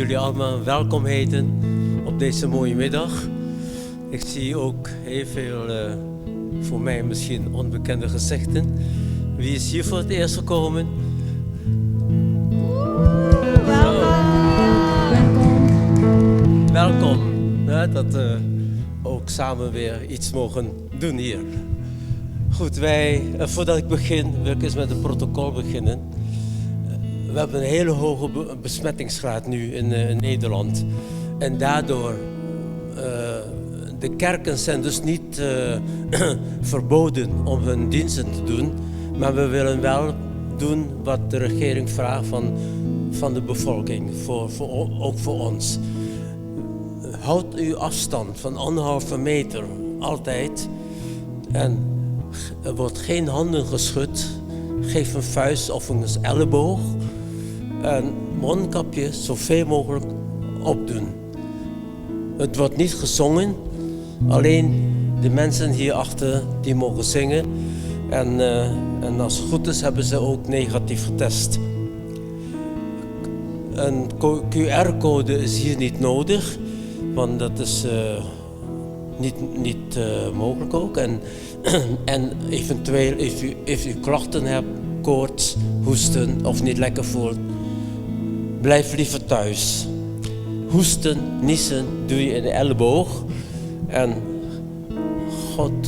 jullie allemaal welkom heten op deze mooie middag. Ik zie ook heel veel, voor mij misschien onbekende gezichten. Wie is hier voor het eerst gekomen? Welkom. Ja, dat we ook samen weer iets mogen doen hier. Goed, voordat ik begin, wil ik eens met het protocol beginnen. We hebben een hele hoge besmettingsgraad nu in Nederland. En daardoor, de kerken zijn dus niet verboden om hun diensten te doen. Maar we willen wel doen wat de regering vraagt van de bevolking, ook voor ons. Houd uw afstand van 1,5 meter, altijd. En er wordt geen handen geschud. Geef een vuist of een elleboog. En mondkapje zoveel mogelijk opdoen. Het wordt niet gezongen. Alleen de mensen hierachter die mogen zingen. En als het goed is hebben ze ook negatief getest. Een QR-code is hier niet nodig. Want dat is niet mogelijk ook. En eventueel, if u klachten hebt, koorts, hoesten of niet lekker voelt, blijf liever thuis. Hoesten, niezen doe je in de elleboog. En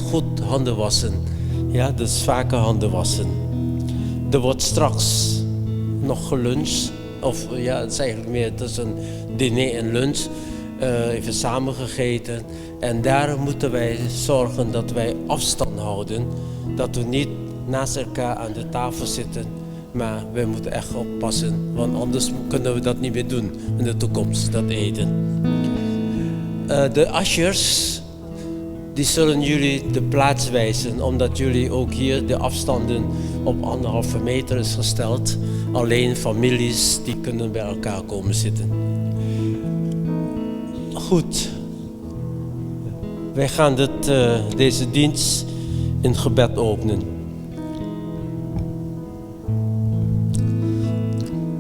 goed handen wassen. Ja, dus vaker handen wassen. Er wordt straks nog geluncht. Of ja, het is eigenlijk meer tussen diner en lunch. Even samen gegeten. En daar moeten wij zorgen dat wij afstand houden. Dat we niet naast elkaar aan de tafel zitten. Maar wij moeten echt oppassen. Want anders kunnen we dat niet meer doen in de toekomst, dat eten. De ushers, die zullen jullie de plaats wijzen. Omdat jullie ook hier de afstanden op 1,5 meter is gesteld. Alleen families die kunnen bij elkaar komen zitten. Goed. Wij gaan deze dienst in gebed openen.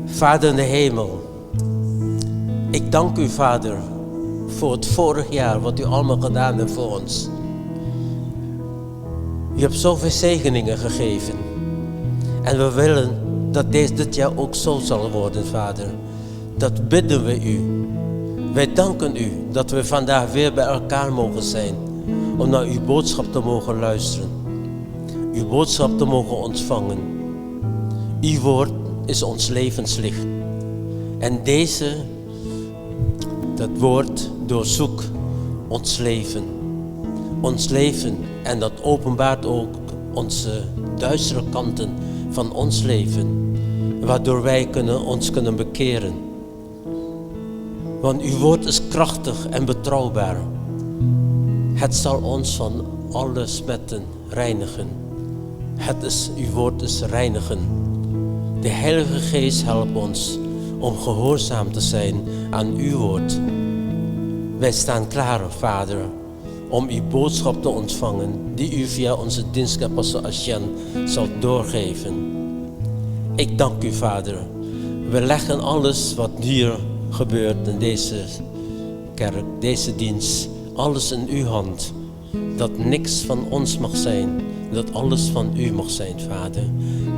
Vader in de hemel, ik dank u, Vader, voor het vorig jaar, wat u allemaal gedaan hebt voor ons. U hebt zoveel zegeningen gegeven. En we willen dat dit jaar ook zo zal worden, Vader. Dat bidden we u. Wij danken u dat we vandaag weer bij elkaar mogen zijn. Om naar uw boodschap te mogen luisteren. Uw boodschap te mogen ontvangen. Uw woord is ons levenslicht. En dat woord doorzoekt ons leven. Ons leven. En dat openbaart ook onze duistere kanten van ons leven. Waardoor wij ons kunnen bekeren. Want uw woord is krachtig en betrouwbaar. Het zal ons van alle smetten reinigen. Uw woord is reinigen. De Heilige Geest helpt ons om gehoorzaam te zijn aan uw woord. Wij staan klaar, Vader, om uw boodschap te ontvangen, die u via onze dienstapostel Asjen zal doorgeven. Ik dank u, Vader. We leggen alles wat hier gebeurt in deze kerk, deze dienst, alles in uw hand. Dat niks van ons mag zijn, dat alles van u mag zijn, Vader.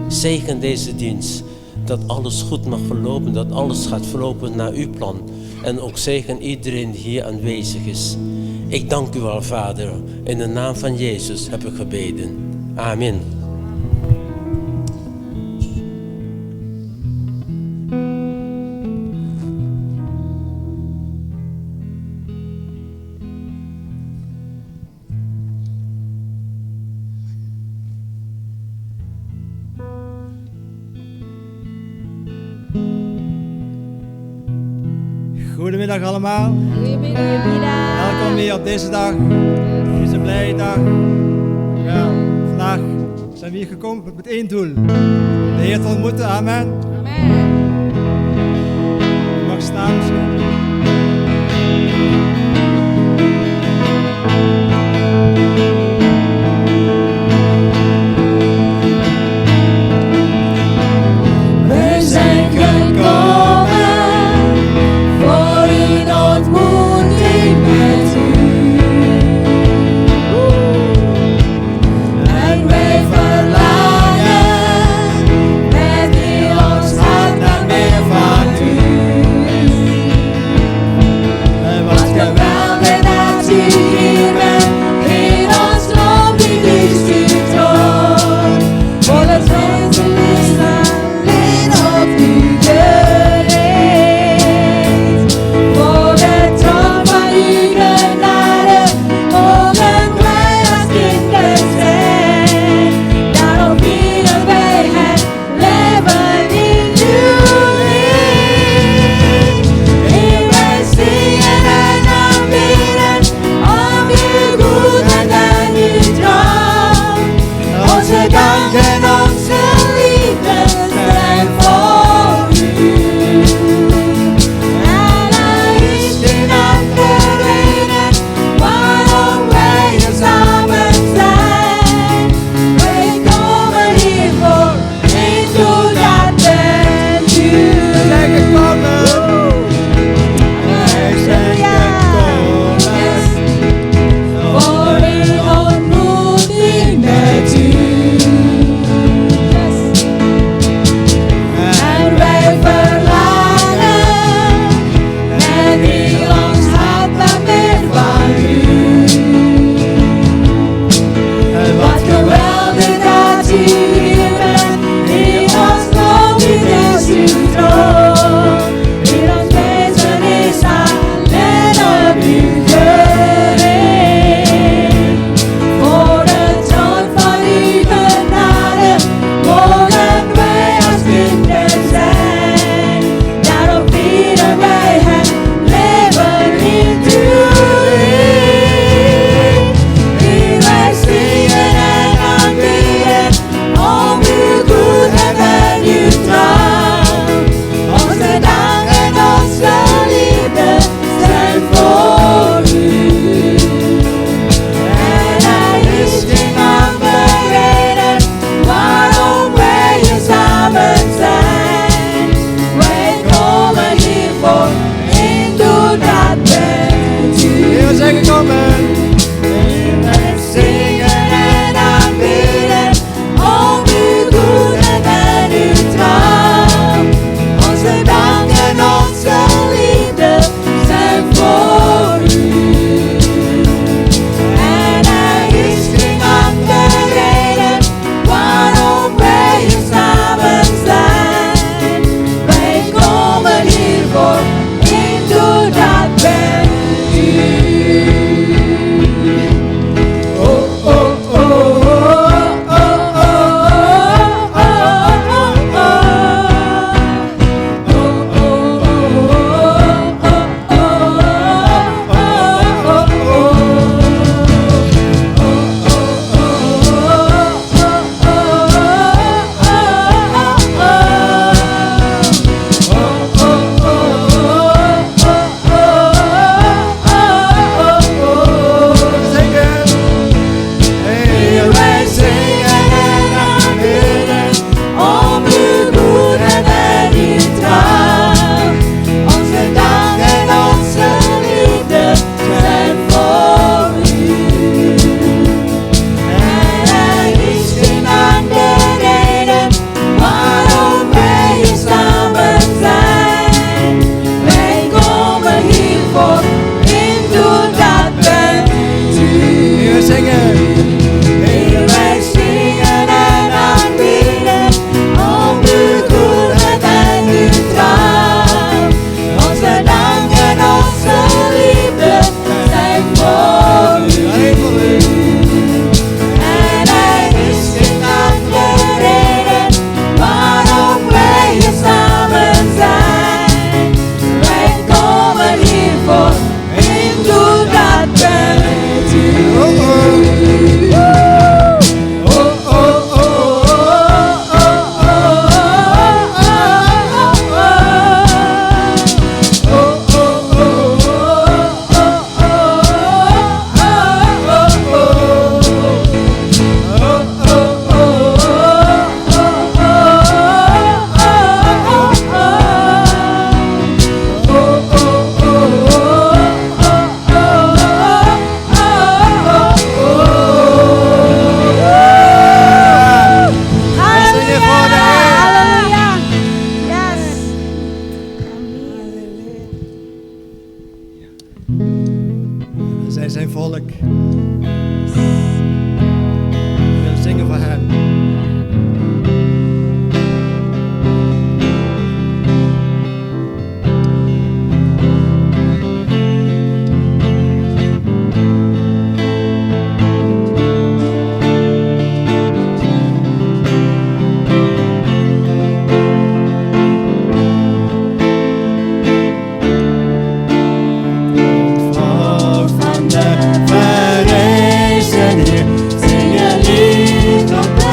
Zegen deze dienst, dat alles goed mag verlopen, dat alles gaat verlopen naar uw plan. En ook zegen iedereen die hier aanwezig is. Ik dank u wel, Vader. In de naam van Jezus heb ik gebeden. Amen. Goedemiddag allemaal. Goedemiddag. Welkom hier op deze dag. Deze blije dag. Ja, vandaag zijn we hier gekomen met één doel. De Heer te ontmoeten. Amen. Amen. U mag staan misschien. We zijn gekomen voor zijn volk. We willen zingen voor hem. Zing een lied op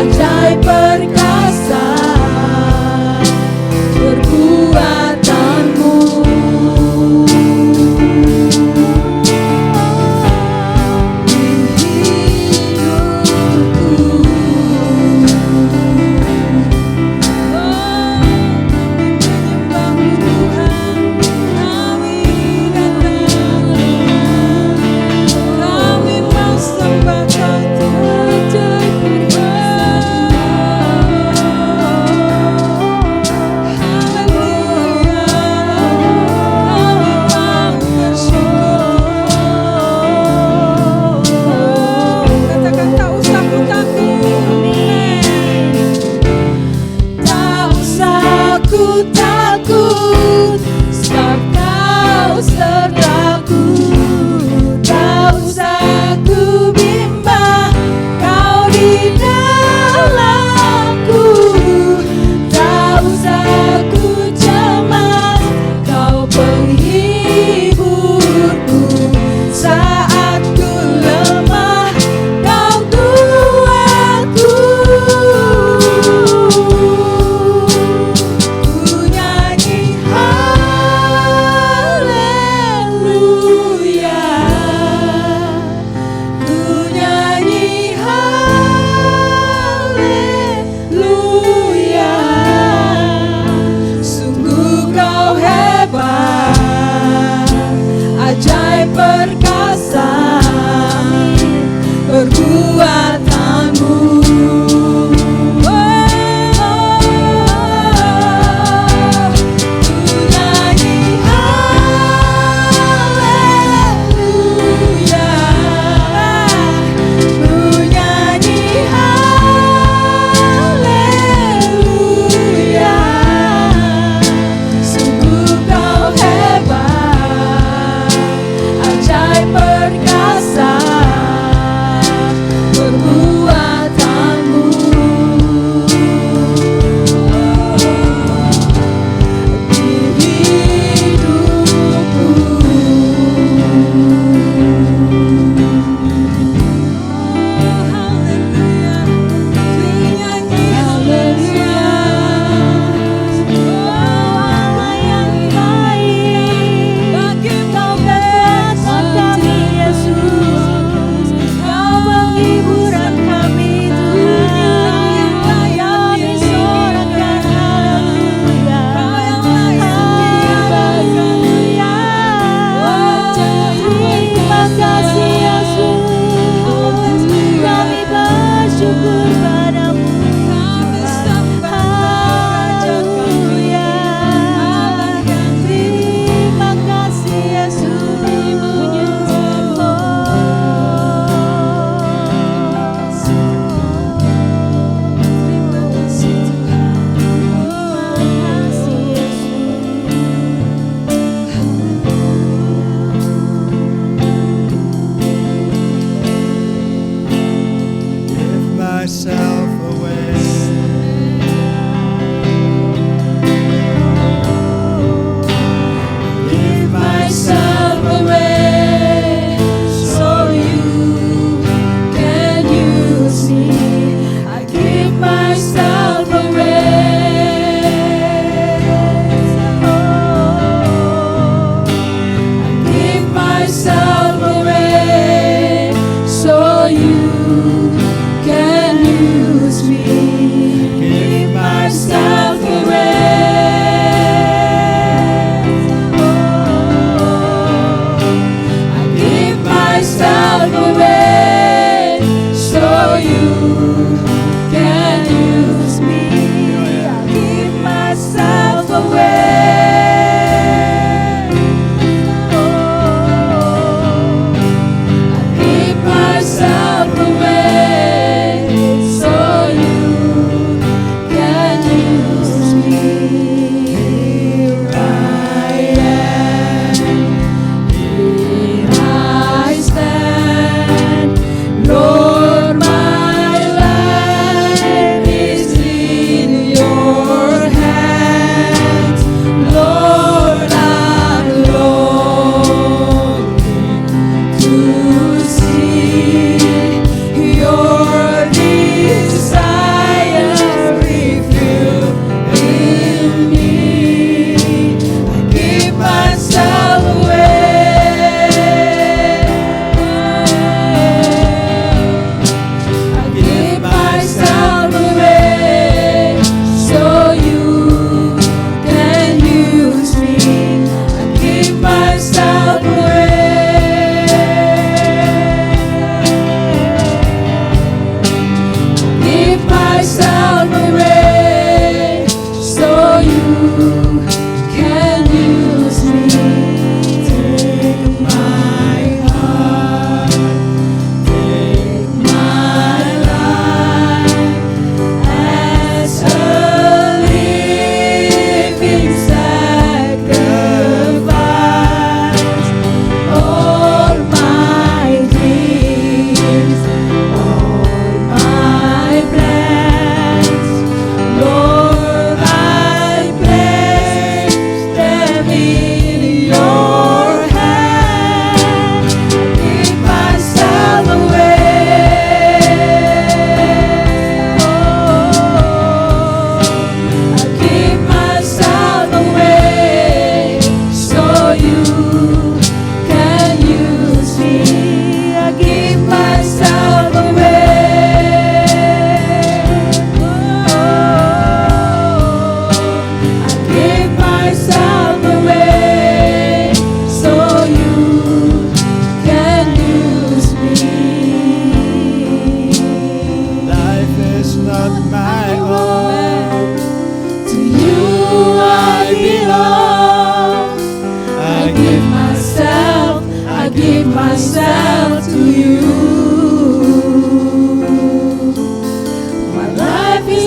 ajaib perkasa perbuatanmu. Kami mau sembah Kau Tuhan.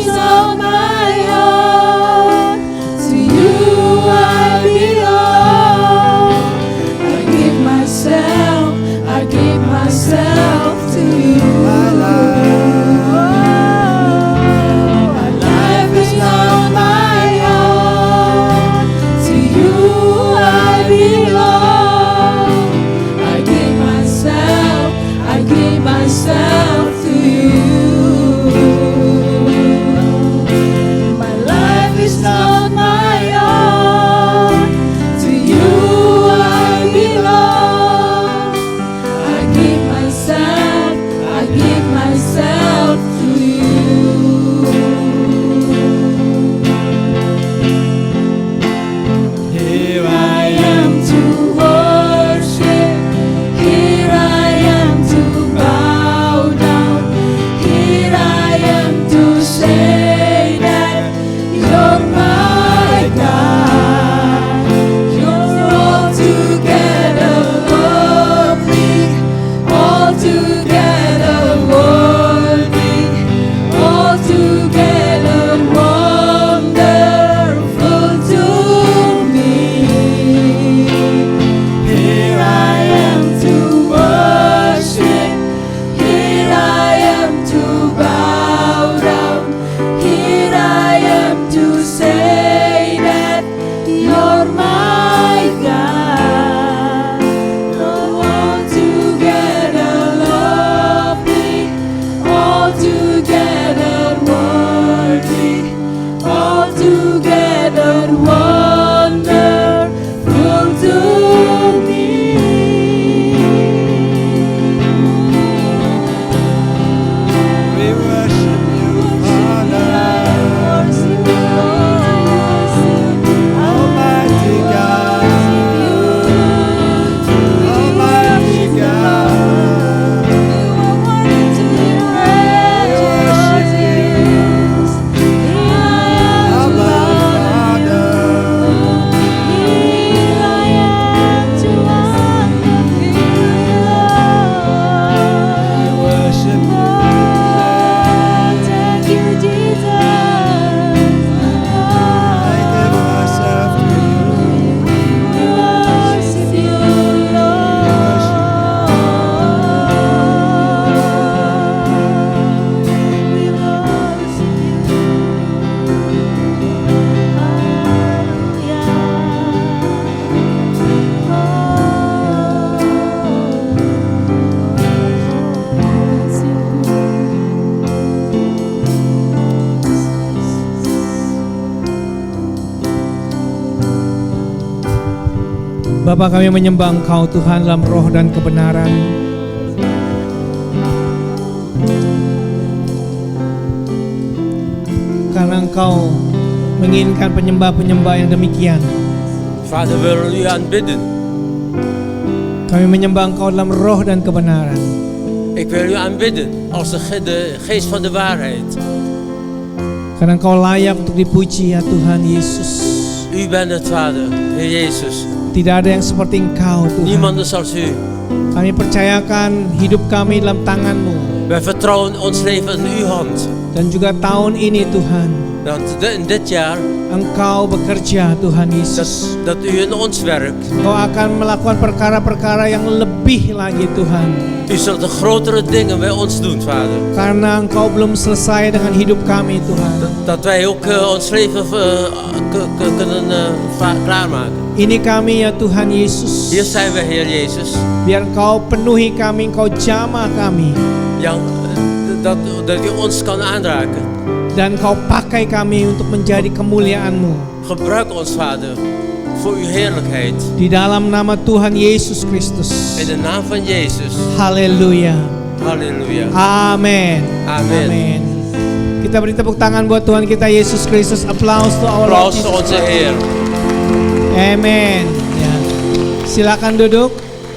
is all my heart. To you I belong. I give myself to you. My life is not my own. To you I belong. I give myself to you. My life is not my own. To you I belong. I give myself to you. Here I am to worship. Here I am to bow down. Here I am to say that you're my God. You're altogether lovely, altogether worthy, altogether wonderful to me. Here I am to worship. Here I am to bow down. Here I am to say that you're my God. You're altogether lovely, altogether worthy, altogether wonderful to me. we worship you, Father. Almighty God. Almighty God. Abba, Father. We worship you. I give myself to you. Bapa, kami menyembah Engkau Tuhan dalam roh dan kebenaran. Karena Engkau menginginkan penyembah-penyembah yang demikian. Vader, we willen u aanbidden. Kami menyembah Engkau dalam roh dan kebenaran. Ik wil u aanbidden als de geest van de waarheid. Karena Engkau layak untuk dipuji ya Tuhan Yesus. U bent het, Vader, Heer Jezus. Tidak ada yang seperti Engkau Tuhan. Niemand is als u. Kami percayakan hidup kami dalam tangan-Mu. Wij vertrouwen ons leven in uw hand. Dan juga tahun ini Tuhan, Dat in dit jaar, Engkau bekerja Tuhan Yesus. dat u in ons werkt. Engkau akan melakukan perkara-perkara yang lebih lagi Tuhan. U zult de grotere dingen bij ons doen, Vader. Karena Engkau belum selesai dengan hidup kami Tuhan. Dat wij ook ons leven kunnen klaarmaken. Ini kami ya Tuhan Yesus. Hier zijn we, Heer Jezus. Biar Engkau penuhi kami, Engkau jamah kami. Dat u ons kan aanraken. Dan Engkau pakai kami untuk menjadi kemuliaan-Mu. Gebruik ons, Vader, voor uw heerlijkheid. Di dalam nama Tuhan Yesus Kristus. In de naam van Jezus. Haleluya. Halleluja. Amin. Amin. Kita beri tepuk tangan buat Tuhan kita Yesus Kristus. Applaus to our Lord Applaus Jesus voor onze Christ. Heer. Amen. Ya. Silakan duduk.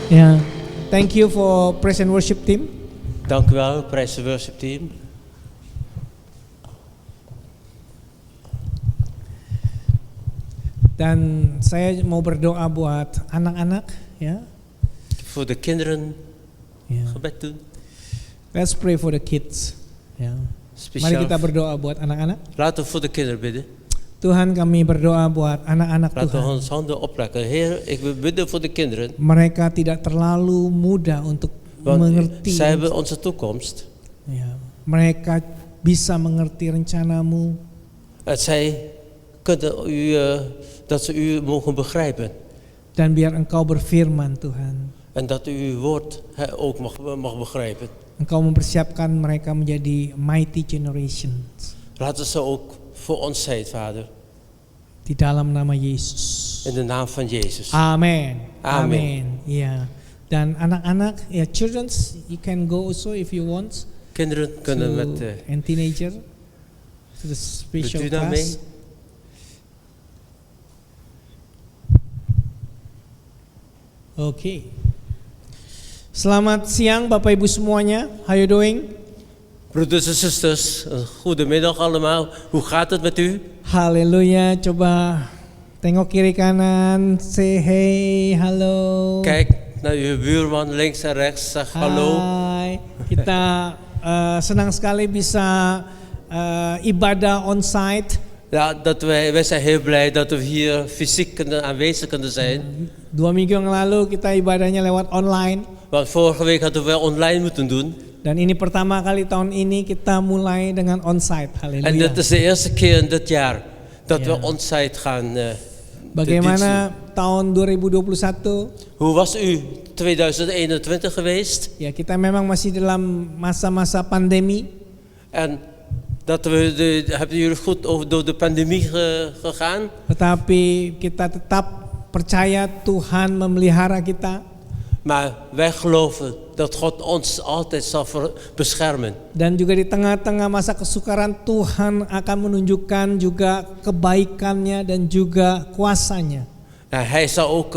Ya. Thank you for praise and worship team. Dank u wel, prijs en worship team. Dan saya mau berdoa buat anak-anak, ya. Voor de kinderen Ya. gebed doen. Let's pray for the kids. Ya. Mari Speciaal. kita berdoa buat anak-anak. Laten we voor de kinderen bidden. Tuhan, kami berdoa buat anak-anak Laten we Tuhan. ons handen opleggen. Heer, ik wil bidden voor de kinderen. Mereka tidak terlalu mudah untuk Want mengerti. zij hebben onze toekomst. Ya, mereka bisa mengerti rencanamu. En zij kunnen u, dat ze u mogen begrijpen. Dan biar Engkau berfirman Tuhan. En dat u uw woord ook mag begrijpen. Engkau mempersiapkan mereka menjadi mighty generations. Laten ze ook voor ons zijn, Vader. Di dalam nama Yesus. In de naam van Jezus. Amen. Amen. Amen. Ya. Dan anak-anak, ya children, you can go also if you want. Kinderen kunnen met and teenager to the special met u naar class. mee. Oke. Selamat siang Bapak Ibu semuanya. How you doing? Broeders en zusters, goedemiddag allemaal. Hoe gaat het met u? Haleluya. Coba tengok kiri kanan. Say hey, halo. Kijk naar uw buurman links en rechts. Zeg hallo. Hai. Kita senang sekali bisa ibadah on site. Ja, wij zijn heel blij dat we hier fysiek aanwezig kunnen zijn. 2 minggu yang lalu kita ibadahnya lewat online. Want vorige week hadden we online moeten doen. Dan ini pertama kali tahun ini kita mulai dengan onsite. En Haleluya. dit is de eerste keer in dit jaar dat Ja. we onsite gaan. Bagaimana tahun 2021? Hoe was u 2021 geweest? Ya, kita memang masih dalam masa-masa pandemi. En hebben jullie goed door de pandemie gegaan? Tetapi kita tetap percaya Tuhan memelihara kita. Maar wij geloven dat God ons altijd zal beschermen. Dan juga di tengah-tengah masa kesukaran Tuhan akan menunjukkan juga kebaikannya dan juga kuasanya. En hij zal ook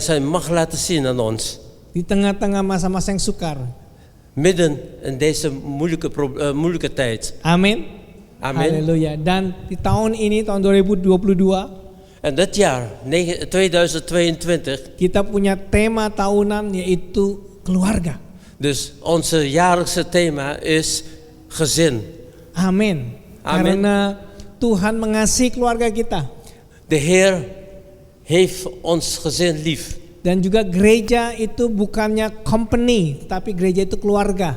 zijn macht laten zien aan ons. Di tengah-tengah masa-masa yang sukar. Midden in deze moeilijke tijd. Amin. Amin. Haleluya. Dan di tahun ini, tahun 2022, En dit jaar, 2022, kita punya tema tahunan yaitu keluarga. dus onze jaarlijkse thema is gezin. Amin. Amin. Karena Tuhan mengasihi keluarga kita. De Heer heeft ons gezin lief. Dan juga gereja itu bukannya company, tapi gereja itu keluarga.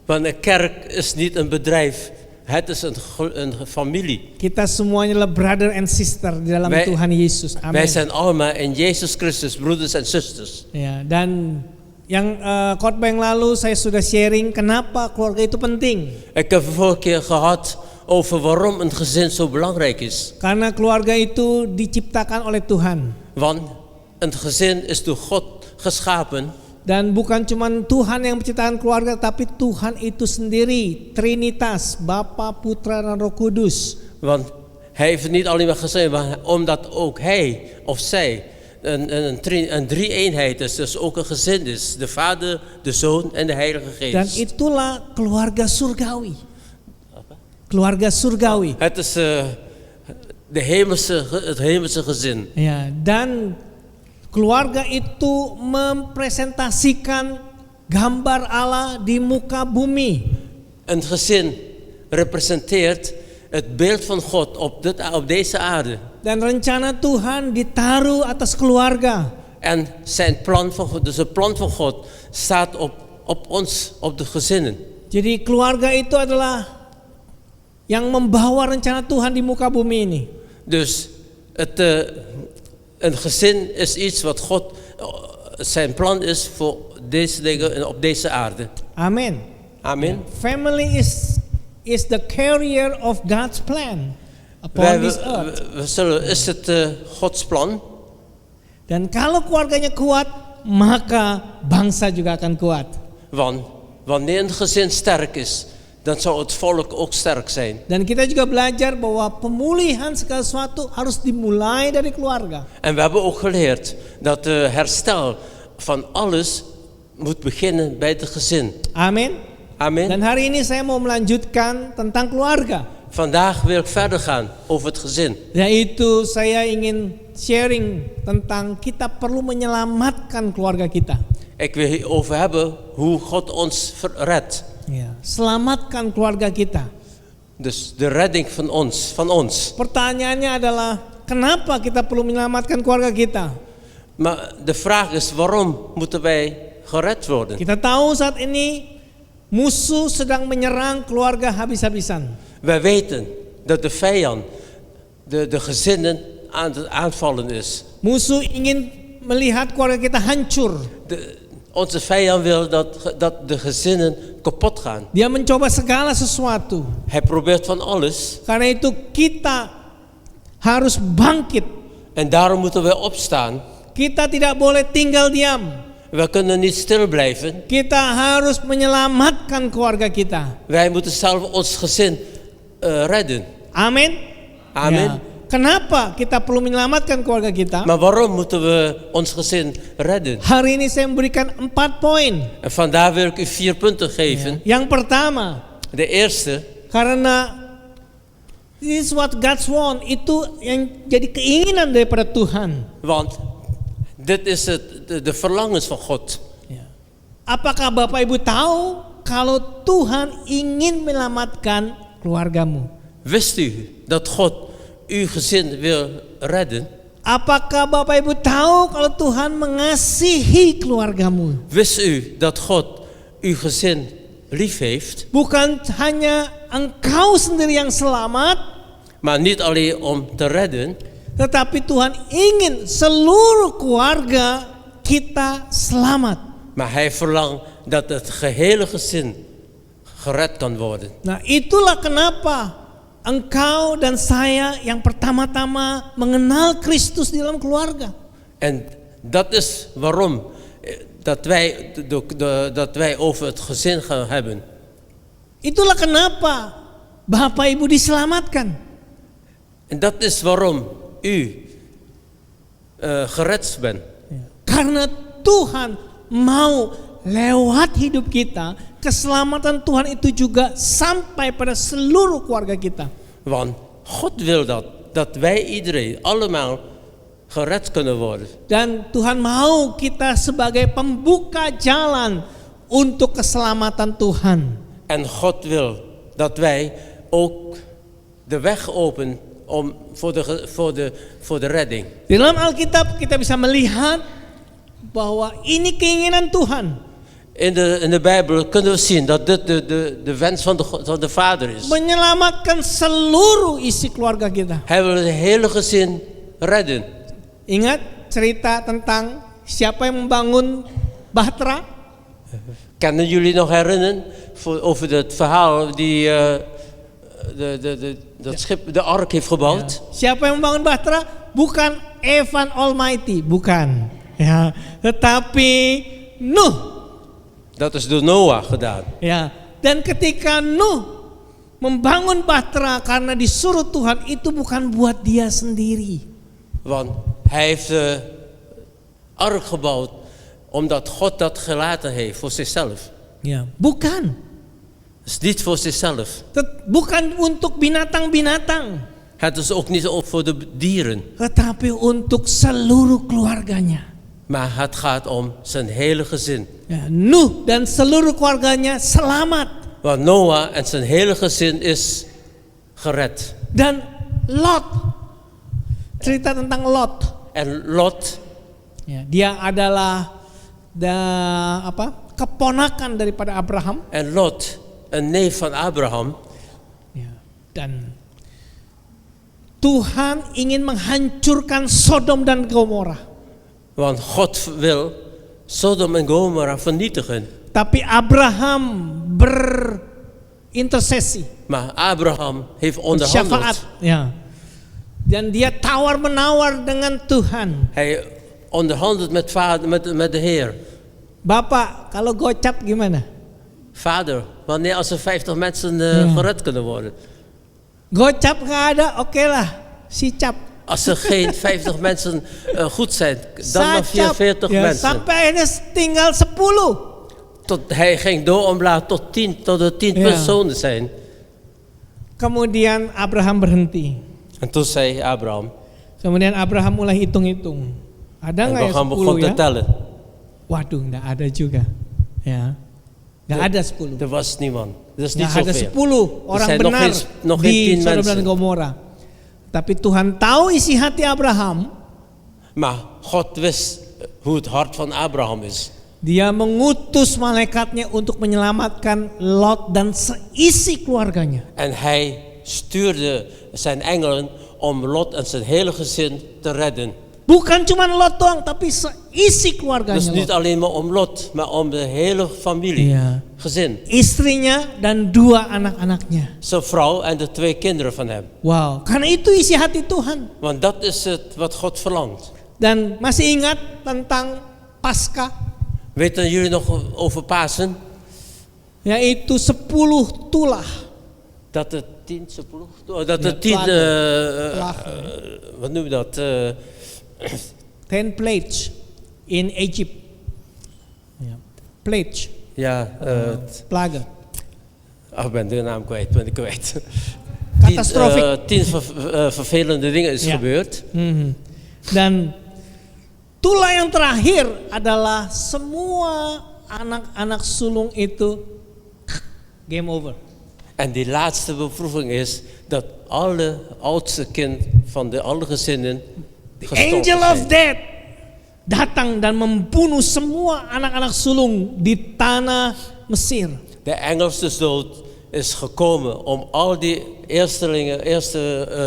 Want een kerk is niet een bedrijf, het is een familie. Kita semuanya adalah brother and sister di dalam Wij- Tuhan Yesus. Amin. Wij zijn allemaal in Jezus Christus broeders en zusters. Ya, dan yang khotbah yang lalu saya sudah sharing kenapa keluarga itu penting. Ik heb de vorige keer gehad over waarom een gezin zo belangrijk is. Karena keluarga itu diciptakan oleh Tuhan. Want een gezin is door God geschapen. Dan bukan cuma Tuhan yang menciptakan keluarga, tapi Tuhan itu sendiri, Trinitas, Bapa, Putra, dan Roh Kudus. Want hij heeft het niet alleen maar gezin, maar omdat ook hij of zij een drie-eenheid is. Dus ook een gezin is. De Vader, de Zoon en de Heilige Dan Geest. itulah keluarga surgawi. Keluarga surgawi. Het is het hemelse gezin. Ya, dan keluarga itu mempresentasikan gambar Allah di muka bumi. Een gezin representeert het beeld van God op deze aarde. Dan rencana Tuhan ditaruh atas keluarga. En zijn plan van God, dus het plan van God staat op ons, op de gezinnen. Jadi keluarga itu adalah yang membawa rencana Tuhan di muka bumi ini. Dus een gezin is iets wat God, zijn plan is voor deze dingen op deze aarde. Amin. Amen. Family is the carrier of God's plan upon this earth. Is het Gods plan? Dan kalau keluarganya kuat, maka bangsa juga akan kuat. Want wanneer een gezin sterk is, dan zal het volk ook sterk zijn. Dan kita juga belajar bahwa pemulihan segala sesuatu harus dimulai dari keluarga. En we hebben ook geleerd dat de herstel van alles moet beginnen bij het gezin. Amin. Amen. Dan hari ini saya mau melanjutkan tentang keluarga. Vandaag wil ik verder gaan over het gezin. Yaitu saya ingin sharing tentang kita perlu menyelamatkan keluarga kita. Ik wil hierover hebben hoe God ons redt. Ya, selamatkan keluarga kita. Dus de redding van ons. Pertanyaannya adalah kenapa kita perlu menyelamatkan keluarga kita? Maar de vraag is, waarom moeten wij gered worden? Kita tahu saat ini musuh sedang menyerang keluarga habis-habisan. Wij weten dat de vijand de gezinnen aan het aanvallen is. Musuh ingin melihat keluarga kita hancur. Onze vijand wil dat de gezinnen kapot gaan. Dia mencoba segala sesuatu. Hij probeert van alles. Karena itu kita harus bangkit. En daarom moeten we opstaan. Kita tidak boleh tinggal diam. We kunnen niet stil blijven. Kita harus menyelamatkan keluarga kita. Wij moeten zelf ons gezin redden. Amin. Amin. Ya. Kenapa kita perlu menyelamatkan keluarga kita? Maar waarom moeten we ons gezin redden? Hari ini saya memberikan 4 poin. En vandaar wil ik u 4 punten geven. Yang pertama, De eerste, karena this is what God's want, itu yang jadi keinginan daripada Tuhan. want dit is de verlangens van God. Apakah Bapak Ibu tahu kalau Tuhan ingin menyelamatkan keluargamu? Wist u dat God uw gezin wil redden? Apakah Bapak Ibu tahu kalau Tuhan mengasihi keluargamu? Wist u dat God uw gezin lief heeft? Bukan hanya engkau sendiri yang selamat, Maar niet alleen om te redden, tetapi Tuhan ingin seluruh keluarga kita selamat. maar hij verlangt dat het gehele gezin gered kan worden. Nah, itulah kenapa engkau dan saya yang pertama-tama mengenal Kristus di dalam keluarga. En dat is waarom dat wij over het gezin gaan hebben. Itulah kenapa Bapak Ibu diselamatkan. En dat is waarom u gered bent. Karena Tuhan mau lewat hidup kita, keselamatan Tuhan itu juga sampai pada seluruh keluarga kita. Want God wil dat wij iedereen allemaal gered kunnen worden. Dan Tuhan mau kita sebagai pembuka jalan untuk keselamatan Tuhan. En God wil dat wij ook de weg openen voor de redding. Di dalam Alkitab kita bisa melihat bahwa ini keinginan Tuhan. In de Bijbel kunnen we zien dat dit de wens van de Vader is. Menyelamatkan seluruh isi keluarga kita. Hij wil het hele gezin redden. Ingat cerita tentang siapa yang membangun Bahtera? Kunnen jullie nog herinneren over het verhaal die dat schip, de ark heeft gebouwd? Siapa yang membangun Bahtera? Bukan Evan Almighty, bukan. Ya, tetapi Nuh. Dat is door Noah gedaan. Ya, dan ketika Nuh membangun Bahtera karena disuruh Tuhan, itu bukan buat dia sendiri. Want hij heeft de ark gebouwd omdat God dat gelaten heeft voor zichzelf. Ya, bukan. Het is niet voor zichzelf. Bukan untuk binatang-binatang. Het is ook niet voor de dieren. Tetapi untuk seluruh keluarganya. Maar het gaat om zijn hele gezin. Ya, Nuh dan seluruh keluarganya selamat. Want Noah en zijn hele gezin is gered. Dan Lot, cerita tentang Lot. En Lot, Ya, dia adalah keponakan daripada Abraham. En Lot, een neef van Abraham. Ya, dan Tuhan ingin menghancurkan Sodom dan Gomora. Want God wil Sodom en Gomorra vernietigen. Tapi Abraham berintercessie. Maar Abraham heeft Syafaat. onderhandeld. Ya. Dan dia tawar-menawar dengan Tuhan. Hij onderhandelt met de Heer. Bapak, kalau gocap gimana? Vader, wanneer als er 50 mensen gered kunnen worden? Gocap nggak ada, oke lah, sicap. Als er geen 50 mensen goed zijn, dan nog Sacap. 44 Ya, mensen. sampai akhirnya tinggal 10. Hij ging door omlaag tot er 10 Ja. personen zijn. Kemudian Abraham berhenti. En toen zei Abraham, Kemudian Abraham mulai hitung-hitung. Ada en nggak ya Abraham 10 begon te ya? tellen. Waduh, nggak ada juga. Ya. Nggak ada 10. Er was niemand. Dat is niet Nggak ada zoveel. 10 orang zijn nog benar nog geen di 10 Sodom dan mensen. Gomora. Tapi Tuhan tahu isi hati Abraham. Maar God wist hoe het hart van Abraham is. Dia mengutus malaikatnya untuk menyelamatkan Lot dan seisi keluarganya. En hij stuurde zijn engelen om Lot en zijn hele gezin te redden. Bukan cuma Lot doang, tapi seisi Dus keluarganya niet Lot. alleen maar om Lot, maar om de hele familie, Iya. gezin. Istrinya dan 2 anak-anaknya. Zijn vrouw en de 2 kinderen van hem. Wow, karena itu isi hati Tuhan. Want dat is het wat God verlangt. Dan masih ingat tentang Paskah, Weten jullie nog over Pasen? yaitu 10 tulah. Dat het 10, dat Ja, het 10, plagen. wat noem je dat? 10 plagues in Egypt. Ja. Plague, Ja, plagen. ik ben de naam kwijt, Catastrofic. 10 vervelende dingen is Ja. gebeurd. Dan tulah yang terakhir adalah semua anak-anak sulung itu game over. En die laatste beproeving is dat alle oudste kind van alle gezinnen gestorven Angel of zijn. death datang dan membunuh semua anak-anak sulung di tanah Mesir. De engel des dood is gekomen om al die eerstelingen,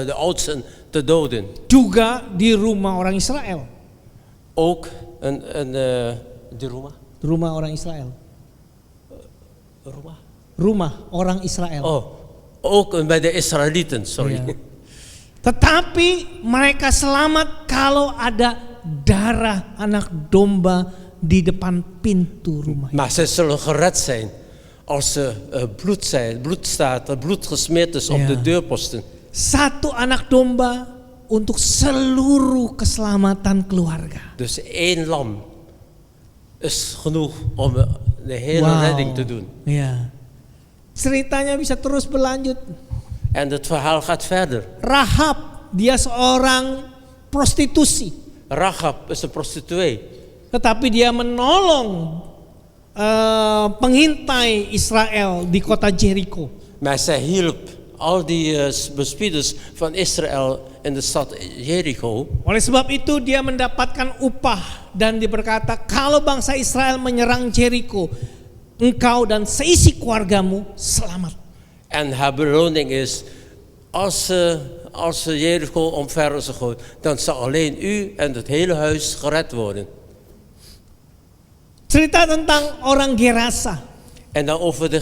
de oudsten te doden. Juga di rumah orang Israel. Ook de Roma? Rumah orang Israel. Roma? Rumah orang Israel. Oh, ook bij de Israëlieten, sorry. Ja. Tetapi mereka selamat kalau ada darah anak domba di depan pintu rumah. Maar ze zullen gered zijn als er bloed staat, bloed gesmeerd is op Ja. de deurposten. Satu anak domba untuk seluruh keselamatan keluarga. Dus 1 lam is genoeg om de hele Wow. redding te doen. Ya. Ceritanya bisa terus berlanjut. En het verhaal gaat verder. Rahab, dia seorang prostitusi, Rahab is een prostituee. tetapi dia menolong pengintai Israel di kota Jericho. Maar zij hielp al die bespieders van Israël in de stad Jericho. Oleh sebab itu dia mendapatkan upah dan dia berkata, kalau bangsa Israel menyerang Jericho, engkau dan seisi keluargamu selamat. En haar beloning is, als ze Jericho omver is gegooid, dan zal alleen u en het hele huis gered worden. Cerita tentang orang Gerasa. En dan over de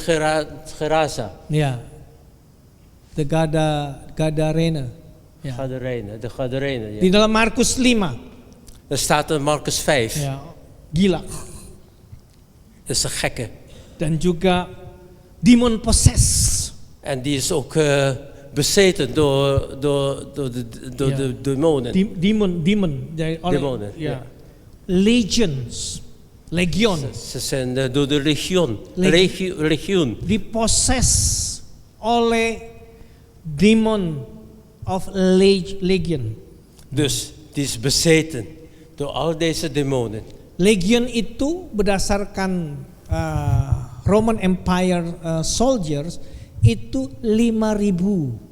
Gerasa. Ya. De Gadarena. Ya. De Gadarene. Di Ja. dalam Markus 5. Er staat in Markus 5. Ya. Gila. Dat is een gekke. Dan juga demon possess. En die is ook bezeten door de demonen. Demon. Demonen, Ya. ja. Legion. Ze zijn door de legioen. Diproses oleh demon of legion. Dus die is bezeten door al deze demonen. Legion itu berdasarkan Roman Empire soldiers itu 5.000.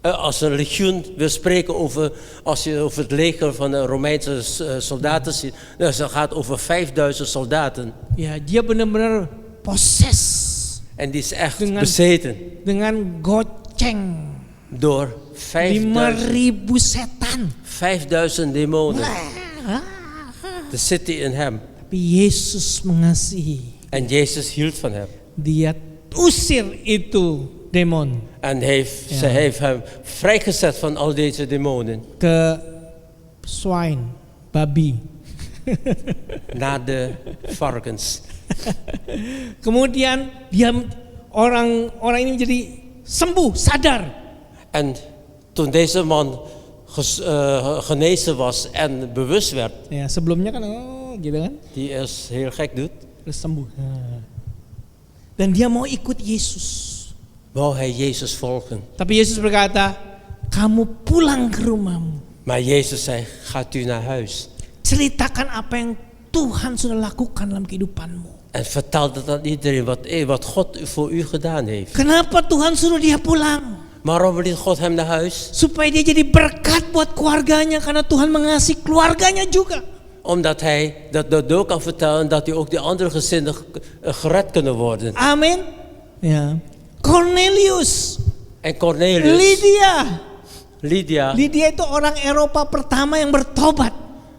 Als een legioen, we spreken over, als je over het leger van de Romeinse soldaten ziet, dan gaat het over 5000 soldaten. Ya, dia benar-benar possess En die is echt Dengan- bezeten dengan goceng door 5.000 setan. 5000 demonen. De city in hem. Tapi Yesus mengasihi. En Jezus hield van hem. Dia usir itu demon En ze heeft hem vrijgezet van al deze demonen. ke swine, babi. Naar de varkens. Kemudian dia orang ini menjadi sembuh, sadar. En toen deze man genezen was en bewust werd, Ya, sebelumnya kan gitu kan, die is heel gek doet, terus sembuh. Dan dia mau ikut Yesus. wou hij Jezus volgen. Tapi Yesus berkata, kamu pulang ke rumahmu. Maar Jezus zei, gaat u naar huis. Ceritakan apa yang Tuhan sudah lakukan dalam kehidupanmu. En vertel dat aan iedereen wat God voor u gedaan heeft. Kenapa Tuhan suruh dia pulang? Waarom liet God hem naar huis? Supaya dia jadi berkat buat keluarganya, karena Tuhan mengasihi keluarganya juga. Omdat hij dat ook kan vertellen dat hij ook die andere gezinnen gered kunnen worden. Amin. Ya. Cornelius, En Cornelius, Lydia Lydia, itu orang Eropa pertama yang bertobat.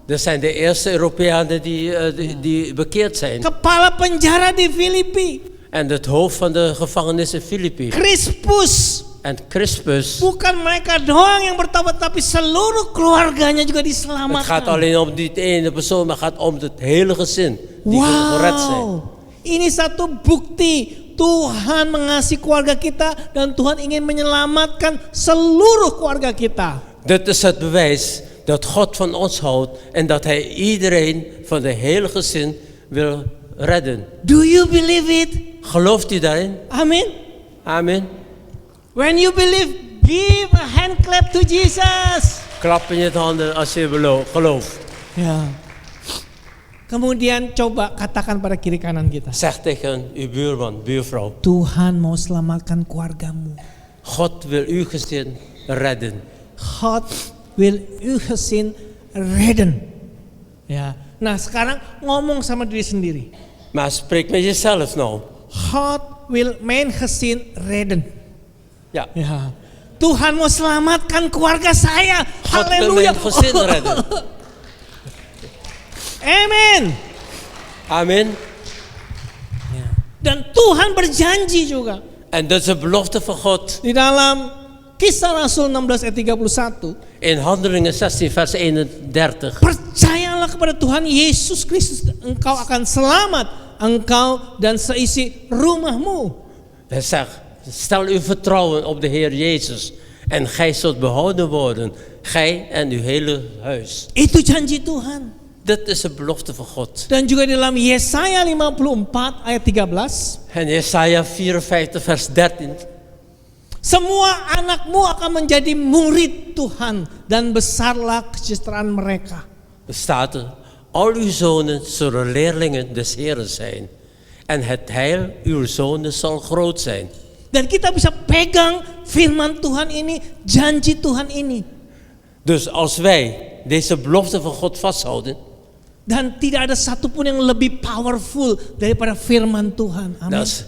dat zijn de eerste Europeanen die bekeerd zijn. Kepala penjara di Filipi, En het hoofd van de gevangenis in Filippi. Crispus. En Crispus. Bukan mereka doang yang bertobat, tapi seluruh keluarganya juga Het gaat diselamatkan. alleen om die ene persoon, maar het gaat om het hele gezin die gered zijn. Wow, ini satu bukti Tuhan mengasihi keluarga kita dan Tuhan ingin menyelamatkan seluruh keluarga kita. Dit is het bewijs dat God van ons houdt en dat hij iedereen van de hele gezin wil redden. Do you believe it? Gelooft u daarin? Amin. Amen. When you believe, give a hand clap to Jesus. Klap in je handen als je gelooft. Ya. Kemudian coba katakan pada kiri kanan kita. Zeg tegen uw buurman, buurvrouw. Tuhan mau selamatkan keluargamu. God wil uw gezin redden. God will uw gezin redden. Ya. Nah, sekarang ngomong sama diri sendiri. Maar spreek met jezelf nou. God will mijn gezin redden. Ja. Ya. Tuhan mau selamatkan keluarga saya. God wil Haleluya. mijn gezin redden. Amen. Amen. Dan Tuhan berjanji juga En dat is een belofte van God. di dalam Kisah Rasul 16 ayat 31. In Handelingen 16 vers 31. Percayalah kepada Tuhan Yesus Kristus, engkau akan selamat, engkau dan seisi rumahmu. Hij zegt, stel uw vertrouwen op de Heer Jezus. En gij zult behouden worden. Gij en uw hele huis. Itu janji Tuhan. Dit is een belofte van God. Dan juga di dalam Yesaya 54 ayat 13. En Jesaja 54 vers 13. Semua anakmu akan menjadi murid Tuhan dan besarlah kesejahteraan mereka. Er staat er, al uw zonen zullen leerlingen des Heeren zijn. En het heil uw zonen zal groot zijn. Dan kita bisa pegang firman Tuhan ini, janji Tuhan ini. Dus als wij deze belofte van God vasthouden, Dan tidak ada satupun yang lebih powerful daripada firman Tuhan. Amin. dat is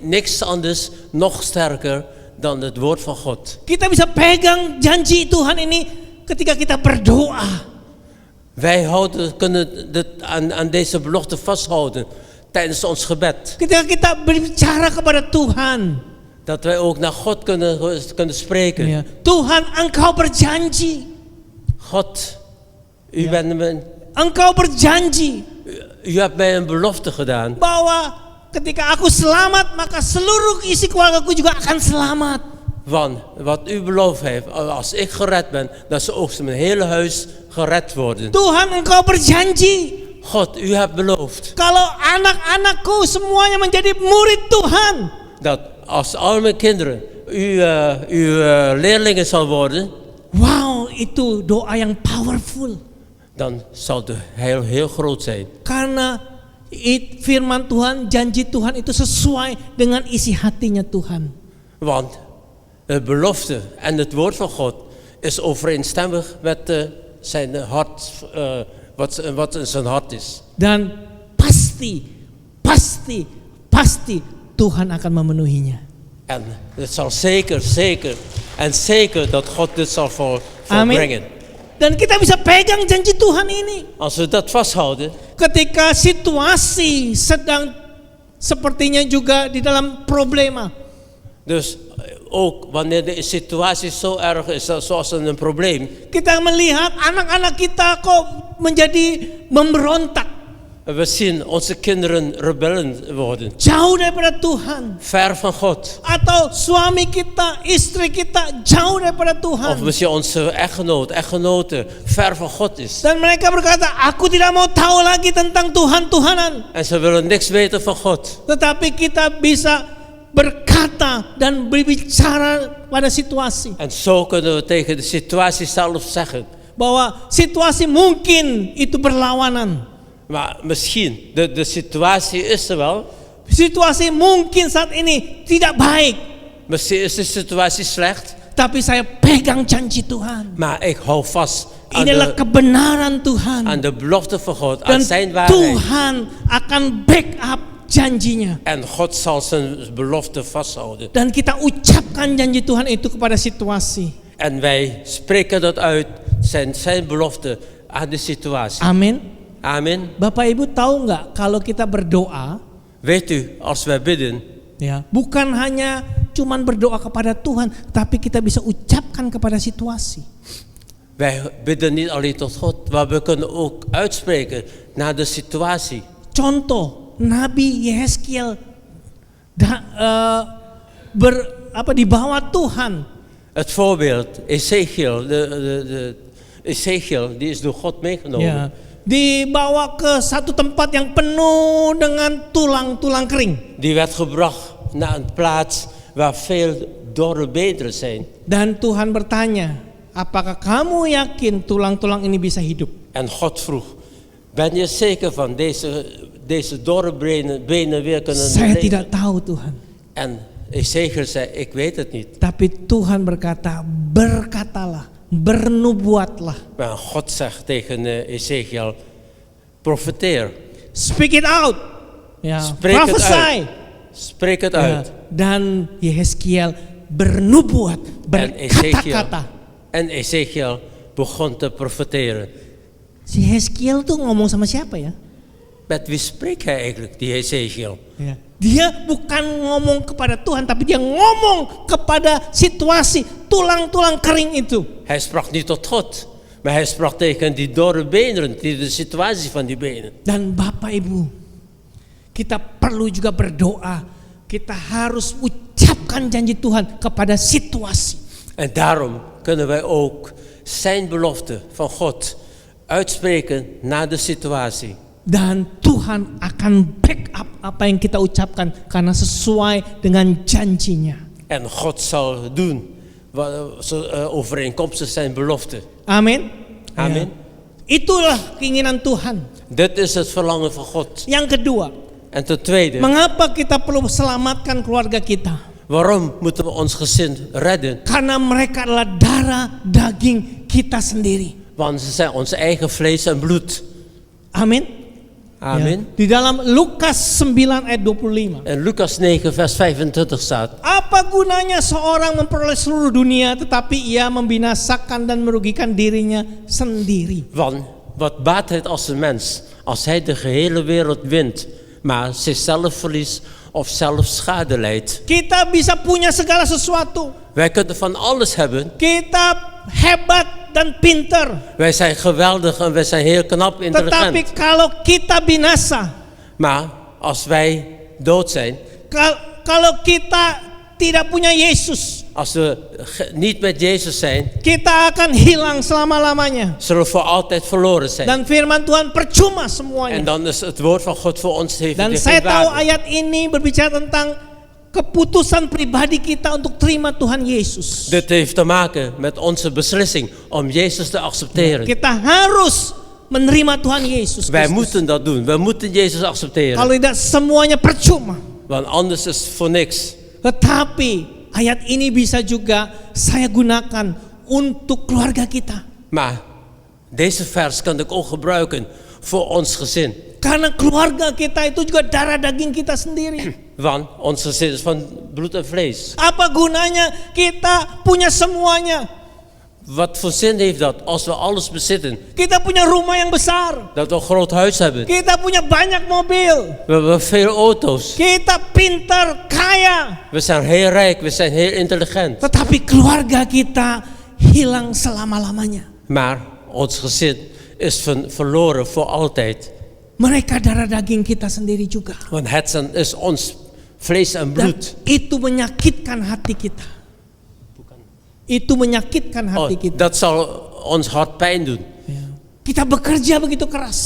niks anders, nog sterker dan het woord van God. Kita bisa pegang janji Tuhan ini ketika kita berdoa. Wij kunnen aan deze belofte vasthouden tijdens ons gebed. Ketika kita berbicara kepada Tuhan. Dat wij ook naar God kunnen spreken. Ya. Tuhan, engkau berjanji. God, u bent mijn... Engkau berjanji U hebt mij een belofte gedaan. bahwa ketika aku selamat, maka seluruh isi keluargaku juga akan selamat. Want wat u beloofd heeft, als ik gered ben, dat ze ook mijn hele huis gered worden. Tuhan, engkau berjanji God, u hebt beloofd kalau anak-anakku semuanya menjadi murid Tuhan. dat als al mijn kinderen uw leerlingen zal worden, Wow, itu doa yang powerful. dan zal de heil heel groot zijn. Karena firman Tuhan, janji Tuhan itu sesuai dengan isi hatinya Tuhan. Want de belofte en het woord van God is overeenstemmig met zijn hart, wat in zijn hart is. Dan pasti Tuhan akan memenuhinya. En het zal zeker dat God dit zal volbrengen. Dan kita bisa pegang janji Tuhan ini. Als we dat vasthouden, Ketika situasi sedang sepertinya juga di dalam problema. dus ook wanneer de situatie zo erg is, zoals een probleem, Kita melihat anak-anak kita kok menjadi memberontak. we zien onze kinderen rebellen worden, Jauh daripada Tuhan. ver van God. Atau suami kita, istri kita jauh daripada Of Tuhan. misschien onze echtgenote ver van God is. Dan mereka berkata, aku tidak mau tahu lagi tentang Tuhan-Tuhanan. En ze willen niks weten van God. Tetapi kita bisa berkata dan berbicara pada situasi. En zo kunnen we tegen de situatie zelf zeggen. Bahwa situasi mungkin itu berlawanan. Maar misschien, de situatie is er wel. Situasi mungkin saat ini tidak baik, Misschien is de situatie slecht. tapi saya pegang janji Tuhan. Maar ik hou vast aan Inilah de, kebenaran Tuhan. aan de belofte van God, aan Dan zijn waarheid. Tuhan akan backup janjinya. En God zal zijn belofte vasthouden. Dan kita ucapkan janji Tuhan itu kepada situasi. En wij spreken dat uit, zijn belofte aan de situatie. Amin. Amen. Bapak Ibu tahu nggak kalau kita berdoa, Weet u, als wij bidden, ya, bukan hanya cuman berdoa kepada Tuhan, tapi kita bisa ucapkan kepada situasi. wij bidden niet alleen tot God, maar we kunnen ook uitspreken naar de situatie. Contoh, Nabi Yehezkiel di bawah Tuhan. Het voorbeeld, Ezekiel, Ezekiel, die is door God meegenomen. Ya, dibawa ke satu tempat yang penuh dengan tulang-tulang kering. Die werd gebracht naar een plaats waar veel dorre beenderen zijn. Dan Tuhan bertanya, apakah kamu yakin tulang-tulang ini bisa hidup? En God vroeg, ben je zeker van deze dorre benen weer kunnen Saya leven? tidak tahu Tuhan. En Ezekiel zei, ik weet het niet. Tapi Tuhan berkata, berkatalah, bernubuatlah. Maar God zegt tegen Ezekiel, profeteer, Speak it out. Ya, spreek het prophesy. uit. Spreek het Ya, uit. dan Yehezkiel bernubuat, berkata-kata. En Ezekiel begon te profeteren. Si Yehezkiel tuh ngomong sama siapa ya? Met wie spreekt hij eigenlijk, die Ezekiel? Ya. Dia bukan ngomong kepada Tuhan, tapi dia ngomong kepada situasi tulang-tulang kering itu. Hij sprak niet tot God, maar hij sprak tegen die dorre beenderen, de situatie van die benen. Dan Bapak Ibu, kita perlu juga berdoa. Kita harus ucapkan janji Tuhan kepada situasi. En daarom kunnen wij ook zijn belofte van God uitspreken naar de situatie. Dan Tuhan akan backup apa yang kita ucapkan karena sesuai dengan janjinya. En God zal doen wat overeenkomstig zijn belofte. Amin. Amin. Ya. Itulah keinginan Tuhan. Dit is het verlangen van God. Yang kedua, En ten tweede, mengapa kita perlu selamatkan keluarga kita? waarom moeten we ons gezin redden? Karena mereka adalah darah daging kita sendiri. Want ze zijn ons eigen vlees en bloed. Amin. Amen. Ya. Di dalam Lukas 9 ayat 25. En Lucas 9 vers 25 staat. Apa gunanya seorang memperoleh seluruh dunia tetapi ia membinasakan dan merugikan dirinya sendiri? Want wat baat het als een mens als hij de gehele wereld wint, maar zichzelf verliest of zelf schade leidt? Kita bisa punya segala sesuatu. Wij kunnen van alles hebben. Kita hebat dan pinter. Wij zijn geweldig en wij zijn heel knap, Tetapi intelligent. kalau kita binasa, Maar als wij dood zijn, kalau kita tidak punya Yesus, als we niet met Jezus zijn, kita akan hilang selama-lamanya. zullen we voor altijd verloren zijn. Dan firman Tuhan percuma En semuanya. dan is het woord van God voor ons heeft Dan geen saya tahu waarde. ayat ini berbicara tentang keputusan pribadi kita untuk terima Tuhan Yesus. Dit heeft te maken met onze beslissing om Jezus te accepteren. Kita harus menerima Tuhan Yesus Wij Kristus. moeten dat doen. Wij moeten Jezus accepteren. Kalau tidak semuanya percuma. Want anders is het voor niks. Tetapi ayat ini bisa juga saya gunakan untuk keluarga kita. Maar deze vers kan ik ook gebruiken voor ons gezin. Karena keluarga kita itu juga darah daging kita sendiri. Want ons gezin is van bloed en vlees. Apa gunanya kita punya semuanya? Wat voor zin heeft dat als we alles bezitten? Kita punya rumah yang besar. Dat we een groot huis hebben. Kita punya banyak mobil. We hebben veel auto's. Kita pintar, kaya. We zijn heel rijk. We zijn heel intelligent. Tetapi keluarga kita hilang selama-lamanya. Maar ons gezin is verloren voor altijd. Mereka darah daging kita sendiri juga. Want het is ons vlees en Dan bloed. itu menyakitkan hati kita. Itu menyakitkan hati kita. Dat zal ons hart pijn doen. Kita bekerja begitu keras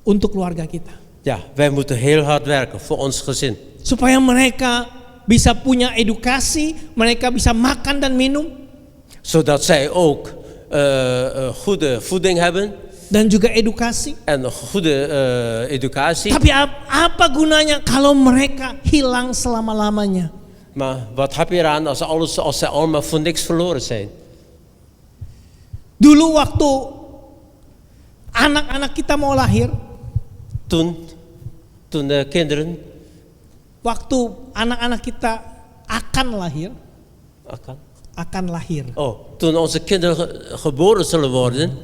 untuk keluarga kita. Ja, wij moeten heel hard werken voor ons gezin. Supaya mereka bisa punya edukasi, mereka bisa makan dan minum. Zodat zij ook goede voeding hebben. dan juga edukasi. en een goede educatie. Tapi apa gunanya kalau mereka hilang selama-lamanya? Maar wat heb je eraan als ze allemaal voor niks verloren zijn? Dulu waktu anak-anak kita mau lahir, Toen de kinderen waktu anak-anak kita akan lahir, toen onze kinderen geboren zullen worden,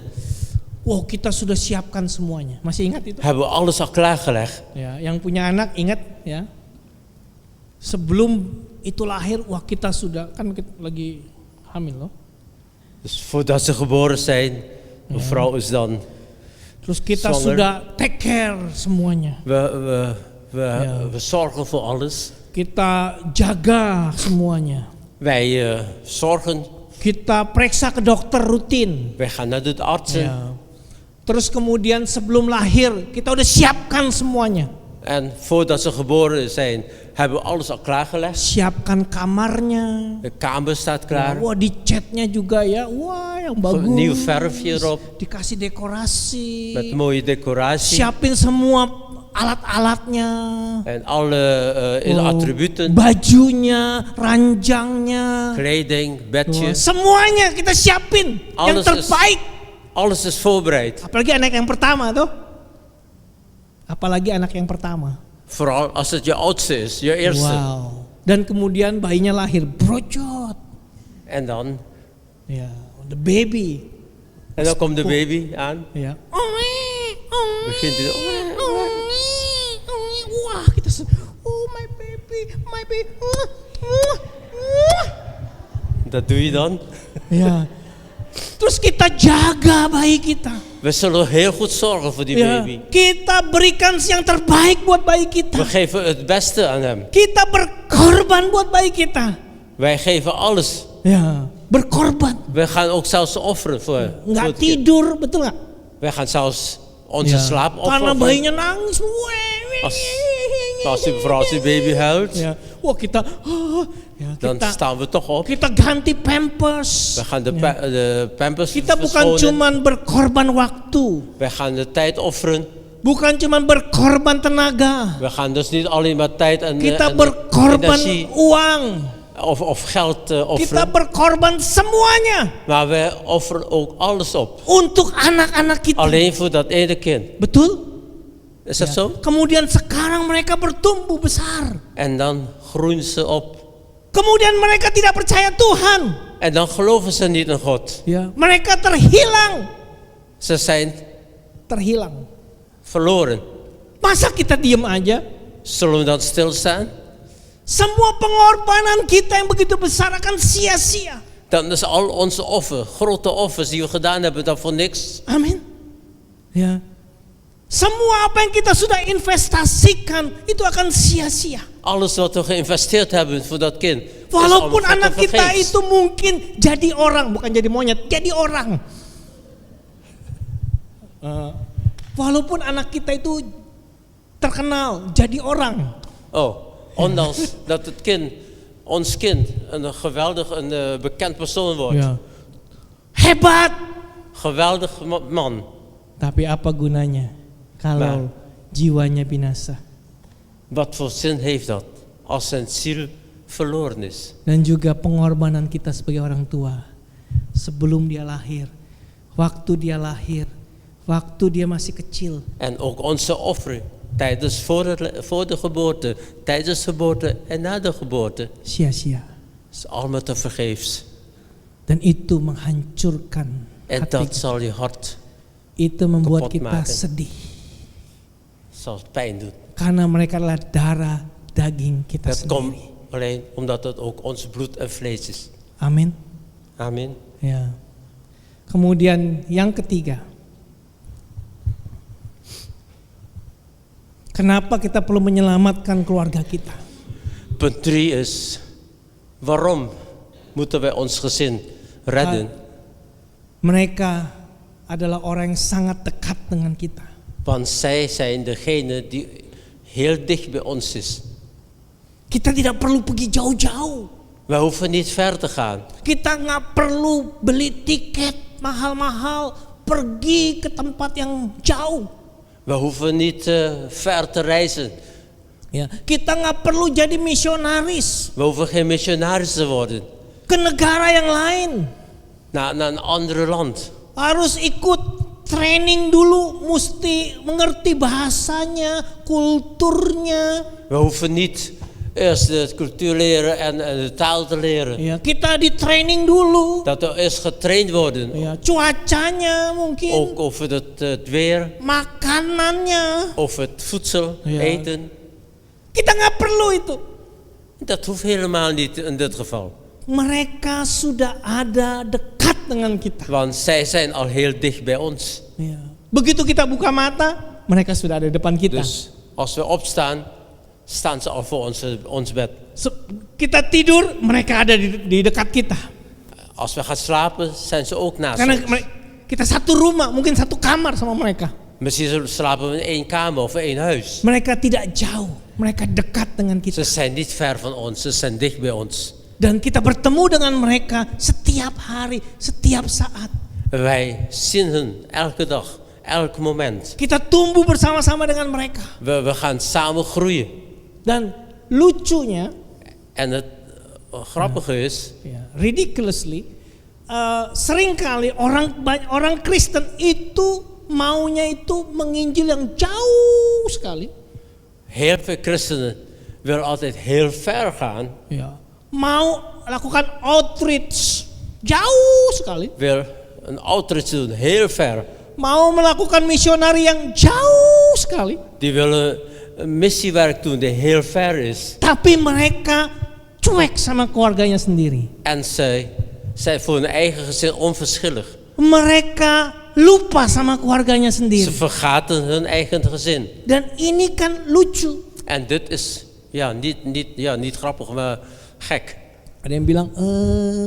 wow, kita sudah siapkan semuanya. Masih ingat itu? hebben we alles al klaargelegd. Ya, yang punya anak ingat ya. Sebelum itu lahir, wah kita sudah kan lagi hamil loh. Dus voordat ze geboren zijn, een vrouw is dan Terus kita zwanger. sudah take care semuanya. We zorgen voor alles. Kita jaga semuanya. Wij zorgen. Kita periksa ke dokter rutin. Wij gaan naar de artsen. Ya. Terus kemudian sebelum lahir kita udah siapkan semuanya. En voordat ze geboren zijn, hebben we alles al klaargelegd. Siapkan kamarnya. De kamer staat klaar. Wah, dicatnya juga ya. Wah, yang bagus. Nieuw verfje erop. Dikasih dekorasi. Met mooie decoratie. Siapin semua alat-alatnya. En alle attributen. Bajunya, ranjangnya. Kleding, bedje. Semuanya kita siapin. Yang terbaik. Alles is voorbereid. Apalagi anak yang pertama tuh. Apalagi anak yang pertama. Vooral als het je oudste is, je eerste. Wow. Dan kemudian bayinya lahir, brojot. En dan? Ja, the baby. En dan komt de baby aan. Ja. Begint hij. Wah, kita oh my baby. Dat doe je dan. Ja. Terus kita jaga bayi kita. We zullen heel goed zorgen voor die baby. Kita berikan yang terbaik buat bayi kita. We geven het beste aan hem. Kita berkorban buat bayi kita. Wij geven alles. Ja, berkorban. We gaan ook zelfs offeren voor. Nggak tidur, betul nggak? Wij gaan zelfs onze slaap offeren. Karena bayinya nangis. Als die baby huilt, ja. Wah kita, dan staan we toch op. Kita ganti pampers. We gaan de pampers Kita bukan cuman berkorban waktu. We gaan de tijd offeren. Bukan cuman berkorban tenaga. We gaan dus niet alleen maar tijd en kita berkorban energie uang. Of geld offeren. Kita berkorban semuanya. Maar we offeren ook alles op. Untuk anak-anak kita. Alleen voor dat ene kind. Betul? Is dat zo? Kemudian sekarang mereka bertumbuh besar. En dan groeien ze op. Kemudian mereka tidak percaya Tuhan. En dan geloven ze niet in God. Ja. Mereka terhilang. Ze zijn terhilang. Verloren. Masa kita diam aja? Zullen we dan stilstaan? Semua pengorbanan kita yang begitu besar akan sia-sia. Dan is al onze grote offers die we gedaan hebben, dan voor niks. Amin. Ya. Semua apa yang kita sudah investasikan itu akan sia-sia. Alles wat we geïnvesteerd hebben voor dat kind. Walaupun anak kita itu mungkin jadi orang, bukan jadi monyet, jadi orang. Walaupun anak kita itu terkenal, jadi orang. Ondanks dat ons kind een geweldig, een bekend persoon wordt. Ja. Hebat. Geweldig man. Tapi apa gunanya kalau jiwanya binasa? Wat voor zin heeft dat als zijn ziel verloren is? Dan juga pengorbanan kita sebagai orang tua sebelum dia lahir, waktu dia lahir, waktu dia masih kecil. En ook onze offering tijdens voor de geboorte, tijdens de geboorte en na de geboorte. Sia-sia. Is allemaal te vergeefs. Dan itu menghancurkan en hati. Dat zal je hart itu membuat kita maken. sedih. Zal pijn doen. Karena mereka adalah darah daging kita dat sendiri. komt alleen omdat het ook ons bloed en vlees is. Amin. Amin. Ya. Kemudian yang ketiga. Kenapa kita perlu menyelamatkan keluarga kita? Punt 3 is, waarom moeten wij ons gezin redden? Mereka adalah orang yang sangat dekat dengan kita. Want zij zijn degene die heel dicht bij ons is. Kita tidak perlu pergi jauh-jauh. Wij hoeven niet ver te gaan. Kita nggak perlu beli tiket mahal-mahal pergi ke tempat yang jauh. We hoeven niet ver te reizen. Ya, kita nggak perlu jadi misionaris We hoeven geen missionaris te worden. ke negara yang lain. Naar een ander land. Harus ikut training dulu, mesti mengerti bahasanya, kulturnya. We hoeven niet eerst de cultuur leren en de taal te leren. Ya, kita di training dulu. Dat we eerst getraind worden. Ya, cuacanya mungkin, Ook over het weer, makanannya. over het voedsel, Ja. eten. Kita nggak perlu itu. Dat hoeft helemaal niet in dit geval. Mereka sudah ada dekat dengan kita. Want zij zijn al heel dicht bij ons. Ya. Begitu kita buka mata, mereka sudah ada di depan kita. Dus als we opstaan, staan ze al voor ons bed. Kita tidur, mereka ada di dekat kita. Als we gaan slapen, zijn ze ook naast Karena ons. kita satu rumah, mungkin satu kamar sama mereka. Misschien slapen we in één kamer of in één huis. Mereka tidak jauh, mereka dekat dengan kita. Ze zijn niet ver van ons, ze zijn dicht bij ons. Dan kita bertemu dengan mereka setiap hari, setiap saat. Wij zien hen elke dag, elk moment. Kita tumbuh bersama-sama dengan mereka. We gaan samen groeien. Dan lucunya, En het grappige is, ridiculously, seringkali orang Kristen itu maunya itu menginjil yang jauh sekali. heel veel christenen willen altijd heel ver gaan. Ya. Mau lakukan outreach jauh sekali. Wil een outreach doen, heel ver. Mau melakukan misionari yang jauh sekali. Die willen een missiewerk doen die heel ver is. Tapi mereka cuek sama keluarganya sendiri. En zij voor hun eigen gezin onverschillig. Mereka lupa sama keluarganya Ze sendiri. vergaten hun eigen gezin. Dan ini kan lucu. En dit is niet grappig, maar gek. Ada yang bilang,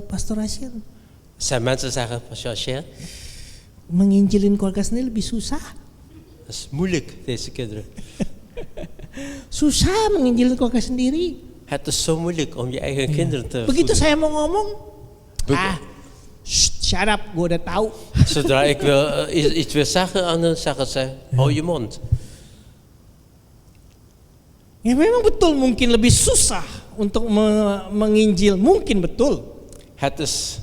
Pastor Rashid, Zijn mensen zeggen, Pastor Rashid, menginjilin keluarga sendiri lebih susah. dat is moeilijk, deze kinderen. Susah menginjilin keluarga sendiri. Het is zo moeilijk om je eigen kinderen te Begitu voeden. saya mau ngomong, shut up, gue udah tahu. Zodra ik iets wil zeggen aan hen, zeggen ze, hou je mond. Ya memang betul mungkin lebih susah untuk menginjil, mungkin betul. Het is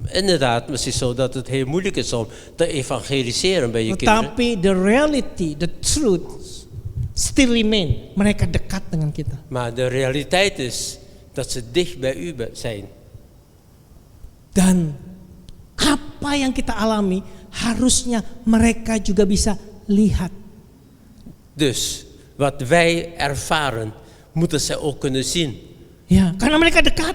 inderdaad misschien zo dat het heel moeilijk is om te evangeliseren bij je kinderen. Tetapi the reality, the truth still remain. Mereka dekat dengan kita. Maar de realiteit is dat ze dicht bij u zijn. Dan apa yang kita alami harusnya mereka juga bisa lihat. Dus wat wij ervaren, moeten zij ook kunnen zien. Ya, karena mereka dekat.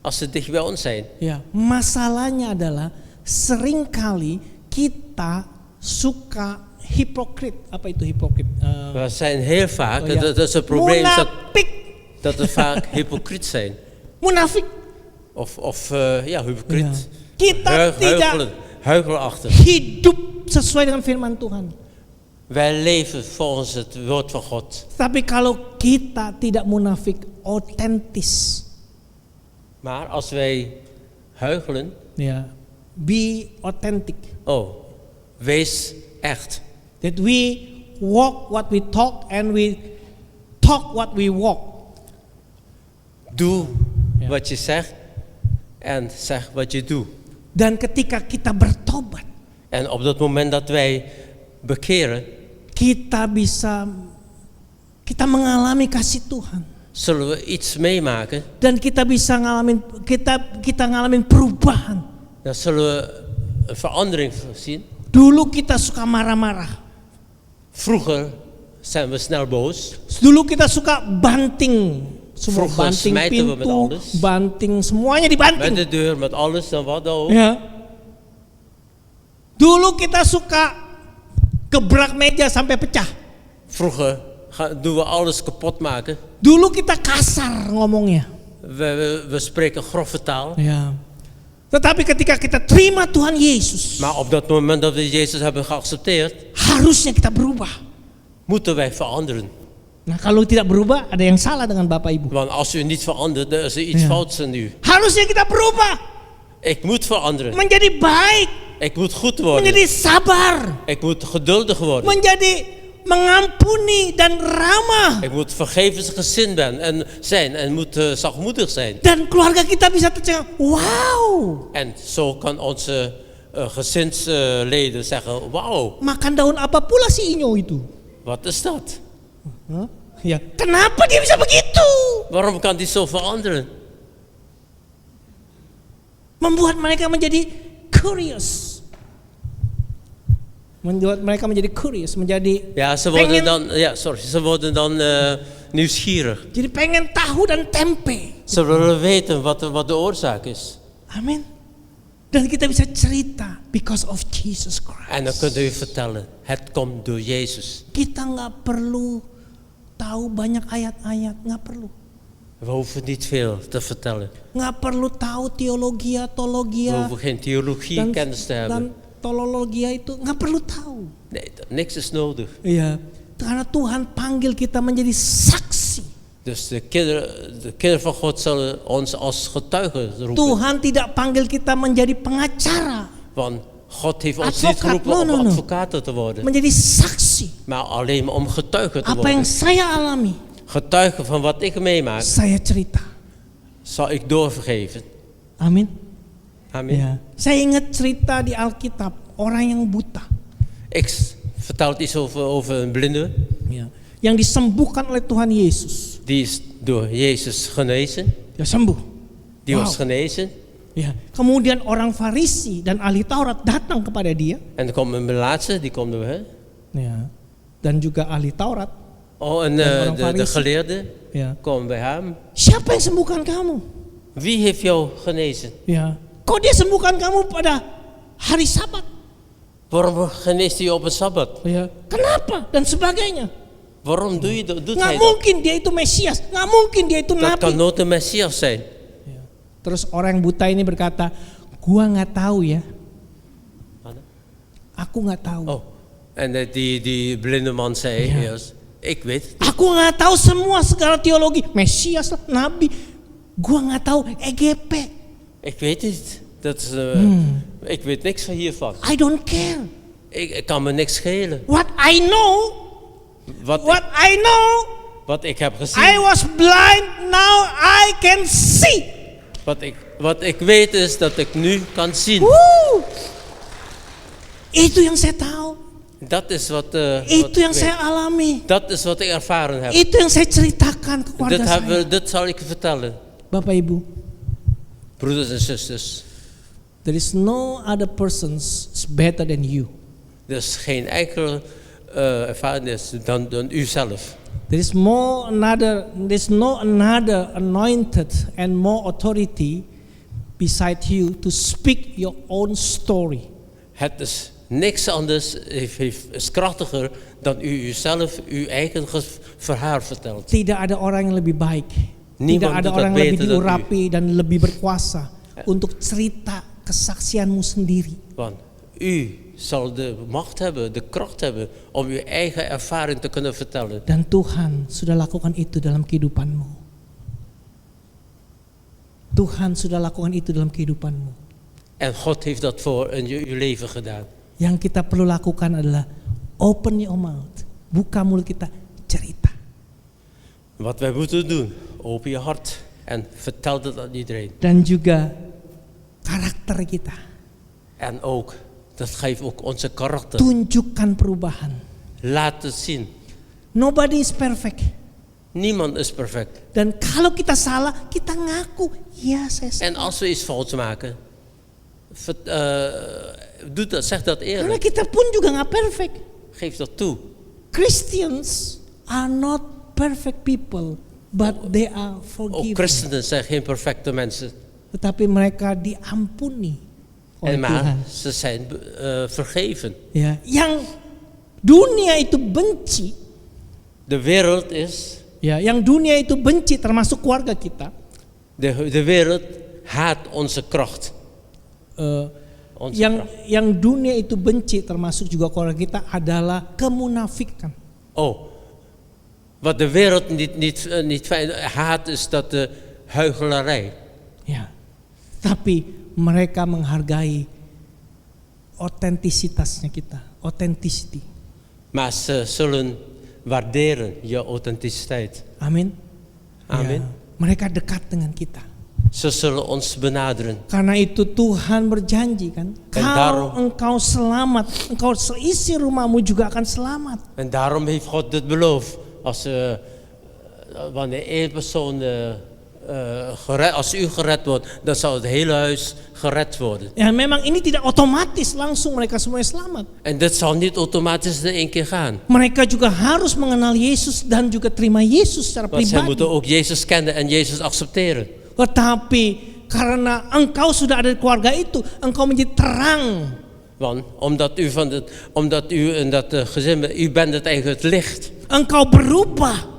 Als ze dicht bij ons zijn. Ya, masalahnya adalah seringkali kita suka hipokrit. Apa itu hipokrit? We zijn heel vaak, Oh ja. dat is het probleem, Munafik. dat we vaak hypocriet zijn. Munafik. Of hypocriet. Ja. Kita tidak Huichelachtig. hidup sesuai dengan firman Tuhan. Wij leven volgens het woord van God. Tapi kalau kita tidak munafik, autentis. Maar als wij huichelen, Ya, be authentic. wees echt. That we walk what we talk and we talk what we walk. Doe Ja. wat je zegt en zeg wat je doet. Dan ketika kita bertobat, En op dat moment dat wij bekeren, kita mengalami kasih Tuhan. zullen we iets meemaken. Dan kita bisa ngalamin perubahan. Dan zullen we een verandering zien. Dulu kita suka marah-marah. Vroeger zijn we snel boos. Dulu kita suka banting. Semua Vroeger banting smijten we met pintu, alles. banting semuanya Met dibanting. de deur, met alles en wat dan ook. Ya. Dulu kita suka gebrak meja sampai pecah. Vroeger doen we alles kapot maken. Dulu kita kasar ngomongnya. We spreken grove taal. Ya. Tetapi ketika kita terima Tuhan Yesus, Maar op dat moment dat we Jezus hebben geaccepteerd, harusnya kita berubah. moeten wij veranderen. Nah, kalau tidak berubah, ada yang salah dengan Bapak Ibu. Want als u niet verandert, dan is er iets Ja. fouts in u. Harusnya kita berubah Ik moet veranderen. menjadi baik. Ik moet goed worden. menjadi sabar, Ik moet geduldig worden. menjadi mengampuni dan ramah. Ik moet vergevensgezind zijn en moet zachtmoedig zijn. Dan keluarga kita bisa tercengang, wow, En zo kan onze gezinsleden zeggen, wauw, makan daun apa pula si Inyo itu? wat is dat? Ya, kenapa dia bisa begitu? Waarom kan die zo veranderen? Membuat mereka menjadi curious. Membuat mereka menjadi curious, menjadi Ja, ze worden dan nieuwsgierig. jadi pengen tahu dan tempe. Ze willen weten wat de oorzaak is. Amin. Dan kita bisa cerita because of Jesus Christ. En dan kunt u vertellen, het komt door Jezus. Kita nggak perlu tahu banyak ayat-ayat, nggak perlu. We hoeven niet veel te vertellen. Nggak perlu tahu teologia, We hoeven geen theologie kennis te dan hebben. teologia itu nggak perlu tahu. Nee, niks is nodig. Iya, karena Tuhan panggil kita menjadi saksi. Dus de kinderen van God zullen ons als getuigen roepen. Tuhan tidak panggil kita menjadi pengacara, Want God heeft ons Advocaat, niet geroepen om no. advocaten te worden. menjadi saksi. Maar alleen maar om getuige te Apa yang worden. saya alami, Getuige van wat ik meemaak, saya cerita. zal ik doorgeven. Amin. Amen. Ya. Saya ingat cerita di Alkitab, orang yang buta. Ik vertel iets over een blinde. Ya. Yang disembuhkan oleh Tuhan Yesus. Die is door Jezus genezen. Dia sembuh. Die Wow. was genezen. Ya. Kemudian orang Farisi dan ahli Taurat datang kepada dia. En er komt een melaatse, die komt door hem. Ya. Dan juga ahli Taurat. Oh, en orang de Farisi. geleerde Ya. komen bij hem. Siapa yang sembuhkan kamu? Wie heeft jou genezen? Ya. Kok dia sembuhkan kamu pada hari Sabat? Waarom geneest hij op een Sabbat? Ya. Kenapa? Dan sebagainya. Waarom doet Nggak hij dat? mungkin dia itu Mesias, nggak mungkin dia itu Dat kan nabi. nooit een Messias zijn. Terus orang yang buta ini berkata, gua nggak tahu ya, Mana? aku nggak tahu. Oh, en die blinde man zei Ja. eerst, ik weet het. Aku nggak tahu semua segala teologi, Mesias, nabi. Gua nggak tahu EGP. Ik weet het. Dat is, ik weet niks van hiervan. I don't care. Ik kan me niks schelen. What I know, Wat ik heb gezien. I was blind, now I can see. Wat ik weet is dat ik nu kan zien. Woo! Itu yang saya tahu. Dat is wat Itu yang ik saya weet. alami. Dat is wat ik ervaren heb. Itu yang saya ceritakan ke keluarga saya. Dit zal ik vertellen. Bapak Ibu, Broeders en zusters. there is no other person is better than you. Er is geen enkele ervaring dan u zelf. There's no another anointed and more authority beside you to speak your own story. Het is niks anders, is krachtiger dan u uzelf uw eigen verhaal vertelt. Tidak ada orang yang lebih baik. Niemand Tidak ada doet orang dat yang lebih beter dan u. diurapi dan lebih berkuasa untuk cerita kesaksianmu sendiri. Want u zal de macht hebben, de kracht hebben om uw eigen ervaring te kunnen vertellen. Dan Tuhan sudah lakukan itu dalam kehidupanmu. Tuhan sudah lakukan itu dalam kehidupanmu. En God heeft dat voor in uw leven gedaan. Yang kita perlu lakukan adalah open your mouth. Buka mulut kita, cerita. Wat wij moeten doen, open je hart en vertel dat aan iedereen. Dan juga karakter kita. En ook, dat geeft ook onze karakter. Tunjukkan perubahan. Laat het zien. Nobody is perfect. Niemand is perfect. Dan kalau kita salah, kita ngaku, ya saya salah. En als we iets fout maken, zeg dat Karena eerlijk. kita pun juga nggak perfect. Geef dat toe. Christians are not perfect people, but they are Ook forgiven. christenen zijn geen perfecte mensen. Tetapi mereka diampuni oleh En maar Tuhan. ze zijn vergeven. Ya, yang dunia itu benci, De wereld is, ya, yang dunia itu benci termasuk keluarga kita. de wereld haat onze kracht. Onze kracht. Yang dunia itu benci termasuk juga keluarga kita adalah kemunafikan. Oh, wat de wereld niet fijn haat is dat de huichelarij. Ya. Tapi mereka menghargai otentisitasnya kita, authenticity. Maar ze zullen waarderen je authenticiteit. Amin. Amin. Ya, mereka dekat dengan kita. Ze zullen ons benaderen. Karena itu Tuhan berjanji kan, kalau engkau selamat, engkau seisi rumahmu juga akan selamat. En daarom heeft God dit beloofd. Wanneer één persoon als u gered wordt, dan zal het hele huis gered worden. Ya memang ini tidak otomatis langsung mereka semuanya selamat. En dit zal niet automatisch in één keer gaan. Mereka juga harus mengenal Yesus dan juga terima Yesus secara Want zij pribadi. moeten ook Jezus kennen en Jezus accepteren. Tetapi karena engkau sudah ada di keluarga itu, engkau menjadi terang. Want omdat u in dat gezin bent, u bent het eigenlijk het licht. Engkau berubah.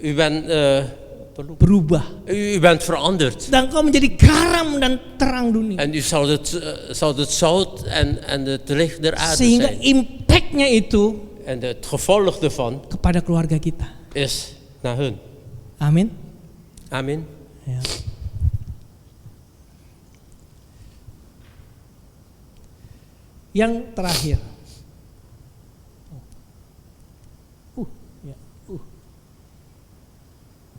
U bent Berubah. u bent veranderd. Dan engkau menjadi garam dan terang dunia. En u zal het zout en het licht der aarde Sehingga zijn. impactnya itu En het gevolg daarvan kepada keluarga kita. is naar hun. Amin. Amen. Ya. Yang terakhir. Ya.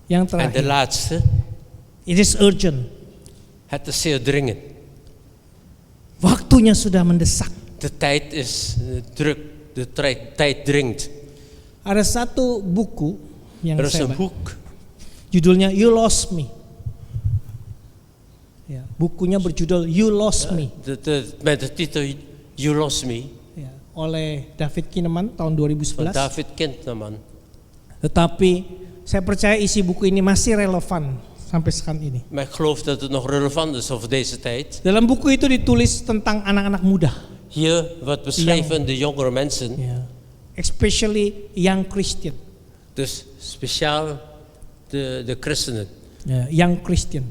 Yang En de terakhir. laatste, It is urgent. het is zeer dringend. Waktunya sudah mendesak. De tijd is druk, de tijd dringt. Ada satu buku yang Er is saya een baca. boek, Judulnya You Lost Me. Ya, bukunya berjudul You Lost Me. met de titel You Lost Me, Ya, oleh David Kinnaman tahun van 2011. David Kinnaman. Tetapi saya percaya isi buku ini masih relevan sampai sekarang ini. Maar ik geloof dat het nog relevant is over deze tijd. Dalam buku itu ditulis tentang anak-anak muda. Hier wordt beschreven de jongere mensen, Ya. Especially young Christian. dus speciaal de christenen. Ya, young Christian.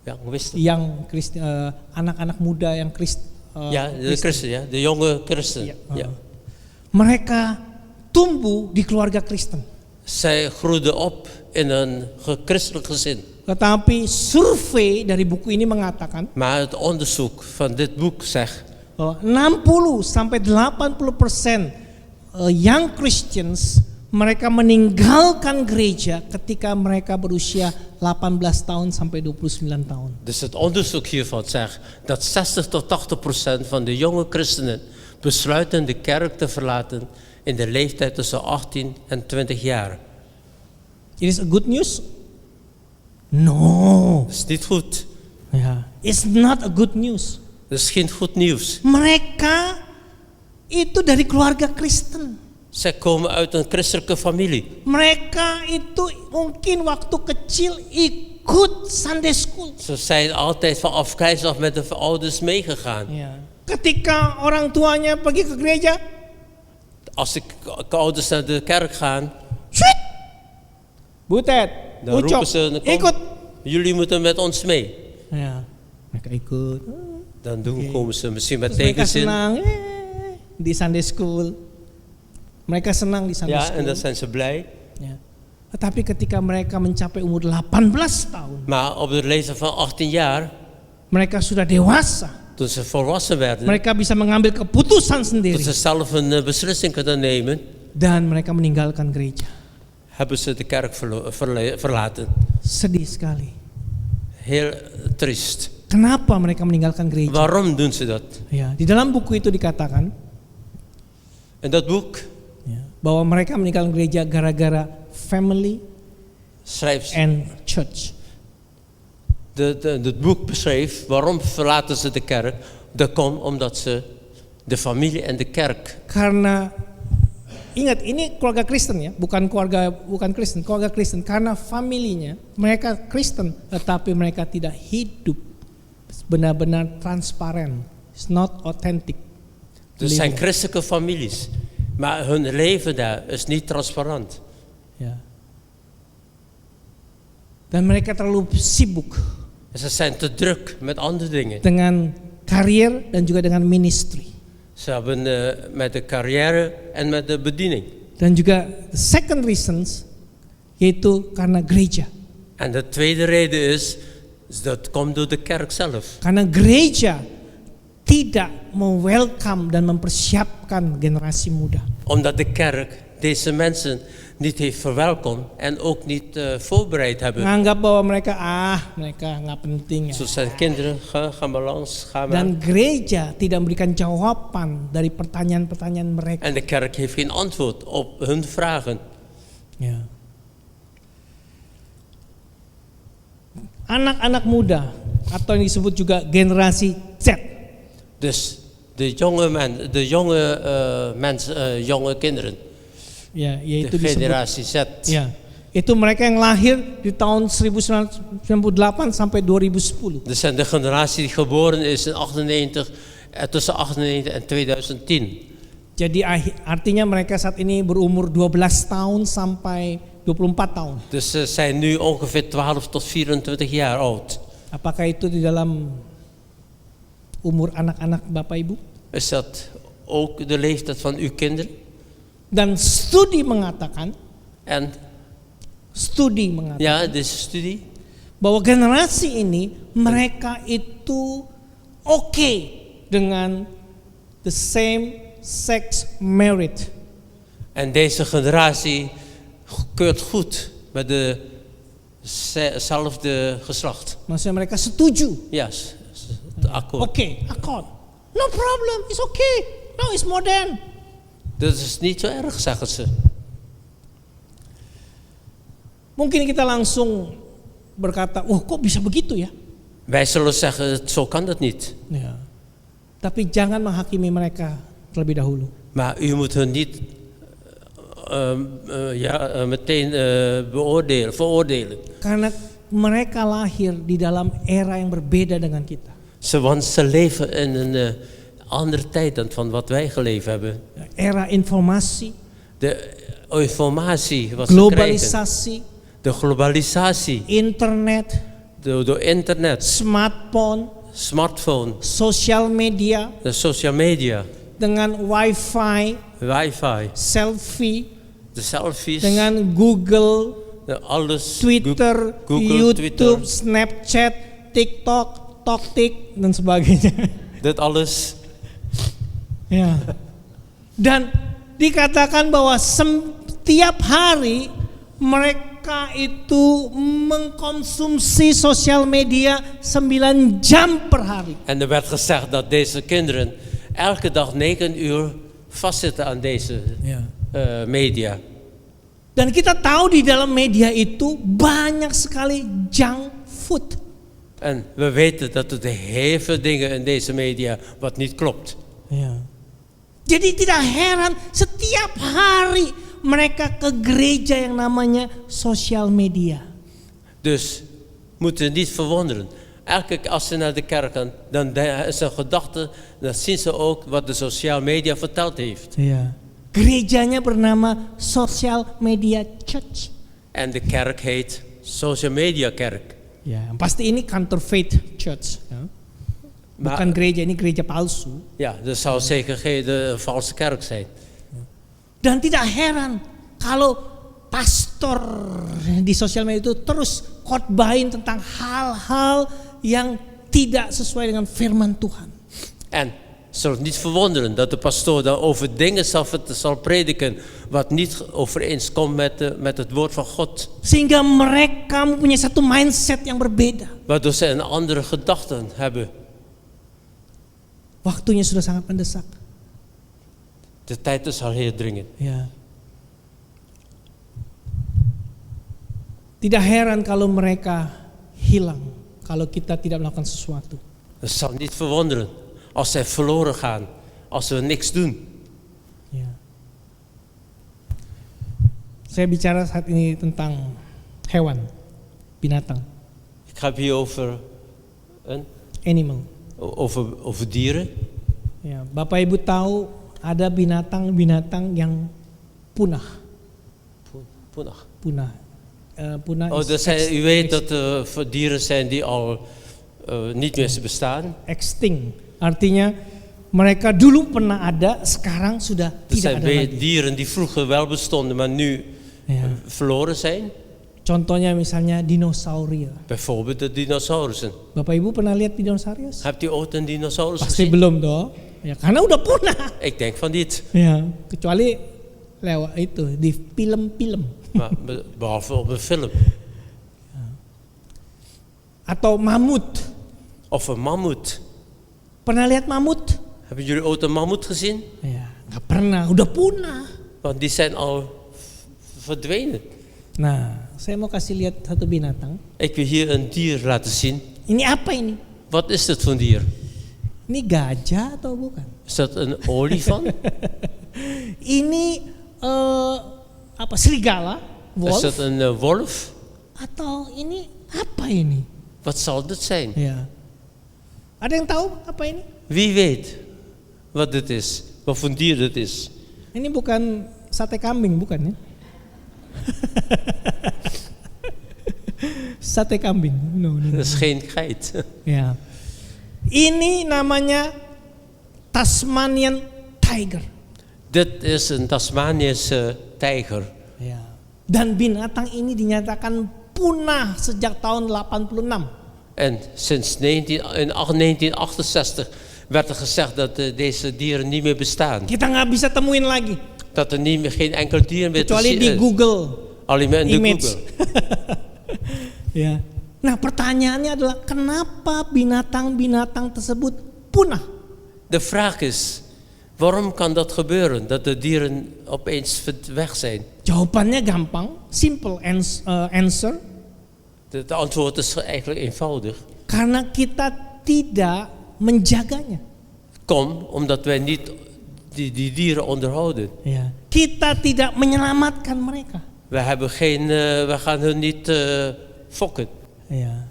Ja, hoe wist het? Young Christian, anak-anak muda yang Ja, de christen, ja, de jonge christen. Ya. Ja. Mereka tumbuh di keluarga Kristen. Zij groeiden op in een christelijk gezin. Tetapi survei dari buku ini mengatakan Maar het onderzoek van dit boek zegt bahwa 60 sampai 80% young Christians mereka meninggalkan gereja ketika mereka berusia 18 tahun sampai 29 tahun. Dus het onderzoek hiervan zegt dat 60 tot 80% van de jonge christenen besluiten de kerk te verlaten in de leeftijd tussen 18 en 20 jaar. It is a good news? No. Dat is niet goed. Ya, it's not a good news. Dat is geen goed nieuws. Mereka itu dari keluarga Kristen. Zij komen uit een christelijke familie. Mereka itu mungkin waktu kecil ikut Sunday school. Ze zijn altijd vanaf kleins af met de ouders meegegaan. Ya. Ketika orang tuanya pergi ke gereja, Als de ouders naar de kerk gaan, Sweet. Butet, dan Ucok, roepen ze, "Kom, ikut. jullie moeten met ons mee." Ya, mereka ikut. Dan komen ze misschien met Terus mereka tegenzin. senang di Sunday school. Mereka senang di Sunday Ja, school. en dan zijn ze blij. Ya. Tetapi ketika mereka mencapai umur 18 tahun, Maar op de leeftijd van 18 jaar, mereka sudah dewasa. toen ze volwassen werden, Mereka bisa mengambil keputusan dat sendiri ze zelf een beslissing kunnen nemen, dan mereka meninggalkan gereja. hebben ze de kerk verlaten. Sedih sekali. Heel triest. Kenapa mereka meninggalkan gereja? Waarom doen ze dat? Ya, di dalam buku itu dikatakan In dat boek ya, bahwa mereka meninggalkan gereja gara-gara family schrijft ze, and church. het boek beschreef waarom verlaten ze de kerk. Dat komt omdat ze de familie en de kerk. Karena ingat ini keluarga Kristen ya, bukan Kristen, keluarga Kristen. Karena familinya mereka Kristen, tetapi mereka tidak hidup benar-benar transparan. It's not authentic. Het zijn christelijke families, maar hun leven daar is niet transparant. Ya. Dan mereka terlalu sibuk En ze zijn te druk met andere dingen. dengan karier dan juga dengan ministry. Ze hebben met de carrière en met de bediening. Dan juga the second reasons yaitu karena gereja. En de tweede reden is dat komt door de kerk zelf. Karena gereja tidak welcome dan mempersiapkan generasi muda. Omdat de kerk deze mensen niet heeft verwelkomd en ook niet voorbereid hebben. Menganggap bahwa mereka nggak penting ya. Zo zijn kinderen, ga maar langs, ga maar. Dan gereja tidak memberikan jawaban dari pertanyaan-pertanyaan mereka. En de kerk heeft geen antwoord op hun vragen. Ya. Anak-anak muda atau yang disebut juga generasi Z. Dus de jonge kinderen, Ya, yaitu de disebut generatie Z. ya. Itu mereka yang lahir di tahun 1998 sampai 2010. Dat zijn de generatie die geboren is in 98, tussen 98 en 2010. Jadi artinya mereka saat ini berumur 12 tahun sampai 24 tahun. Dus ze zijn nu ongeveer 12 tot 24 jaar oud. Apakah itu di dalam umur anak-anak Bapak Ibu? Is dat ook de leeftijd van uw kinderen? Dan studi mengatakan En ja, deze studie, bahwa generasi ini mereka itu oke dengan the same sex marriage. en deze generatie keurt goed met dezelfde geslacht. Maksudnya mereka setuju. Ja, akkoord. Oke, akkoord. No problem, it's okay. No, it's modern. Dat is niet zo erg, zeggen ze. Mungkin kita langsung berkata, kok bisa begitu ya? Wij zullen zeggen, zo kan dat niet. Ya. Tapi jangan menghakimi mereka terlebih dahulu. Maar u moet hun niet meteen veroordelen. Karena mereka lahir di dalam era yang berbeda dengan kita. Want ze leven in een andere tijd dan van wat wij geleefd hebben. Era informasi, De informatie wat globalisasi, ze krijgen. De globalisatie. internet, Door internet. Smartphone. sosial media, De social media. dengan wifi, selfie, De selfies. dengan Google, Alles. Twitter, Google, YouTube, Twitter. Snapchat, TikTok, TokTik dan sebagainya. Dat alles. Ya. Dan dikatakan bahwa setiap hari mereka itu mengkonsumsi sosial media 9 jam per hari. En er werd gezegd dat deze kinderen elke dag 9 uur vastzitten aan deze media. Dan kita tahu di dalam media itu banyak sekali junk food. En we weten dat er heel veel dingen in deze media wat niet klopt. Ya. Jadi tidak heran setiap hari mereka ke gereja yang namanya sosial media. Dus moeten we niet verwonderen. Elke keer als ze naar de kerk gaan, dan is hun gedachte, dan zien ze ook wat de sociale media verteld heeft. Ya. Gerejanya bernama Social Media Church. En de kerk heet Social Media Kerk. Ya, pasti ini counterfeit church. Ya. Bukan gereja, ini gereja palsu. Ja, dat zou zeker de valse kerk zijn. Dan tidak heran kalau pastor di sosial media itu terus khotbahin tentang hal-hal yang tidak sesuai dengan firman Tuhan. En zullen niet verwonderen dat de pastoor dan over dingen zal prediken wat niet overeenkomt met het woord van God. Sehingga mereka mempunyai satu mindset yang berbeda. Waardoor ze een andere gedachten hebben. Waktunya sudah sangat mendesak. De tijd is al heel dringend. Ya. Tidak heran kalau mereka hilang kalau kita tidak melakukan sesuatu. Het zal niet verwonderen als zij verloren gaan, als we niks doen. Ya. Saya bicara saat ini tentang hewan, binatang. Ik ga het hier over Animal. Over dieren. Ya, Bapak Ibu tahu ada binatang-binatang yang punah. Punah. Punah U weet dat er dieren zijn die al niet meer bestaan. Extinct. Artinya mereka dulu pernah ada, sekarang sudah tidak ada lagi. Dieren die vroeger wel bestonden, maar nu verloren zijn. Contohnya misalnya dinosauria. Bijvoorbeeld de dinosaurussen. Bapak Ibu pernah lihat dinosaurus? Hebt u ooit een dinosaurus Pasti gezien? belum dong. Ya, karena udah punah. Ik denk van niet. Ya, kecuali lewat itu di film-film Maar behalve op een film. atau mamut. Of een mammoet. Pernah lihat mamut? Hebben jullie ooit een mammoet gezien? Ya, nggak pernah, udah punah. Want die zijn al verdwenen. Nah, saya mau kasih lihat satu binatang. Ik wil hier een dier laten zien. Ini apa ini? Wat is dit voor een dier? Ini gajah atau bukan? Is dat een olifant? Ini apa? Serigala? Is Wolf? dat een wolf? Atau ini apa ini? Wat zal dit zijn? Ya. Ada yang tahu apa ini? Wie weet wat dit is? Wat voor een dier dit is? Ini bukan sate kambing, bukan ya? Sate kambing. No. Dat is geen geit. Ya. Ini namanya Tasmanian tiger. Dit is een Tasmanische tijger. Ya. Dan binatang ini dinyatakan punah sejak tahun 86. En sinds 1968 werd er gezegd dat deze dieren niet meer bestaan. Kita nggak bisa temuin lagi Dat er niet meer, geen enkel dier meer te kecuali zien di is. Google Alleen maar in de Image. Google. Ya. Nah, pertanyaannya adalah kenapa binatang-binatang tersebut punah? De vraag is, waarom kan dat gebeuren? Dat de dieren opeens weg zijn? Jawabannya gampang, simple answer. Het antwoord is eigenlijk eenvoudig. Karena kita tidak menjaganya. Kom, omdat wij niet die dieren onderhouden. Ya. Kita tidak menyelamatkan mereka. We gaan hun niet fokken. Ya.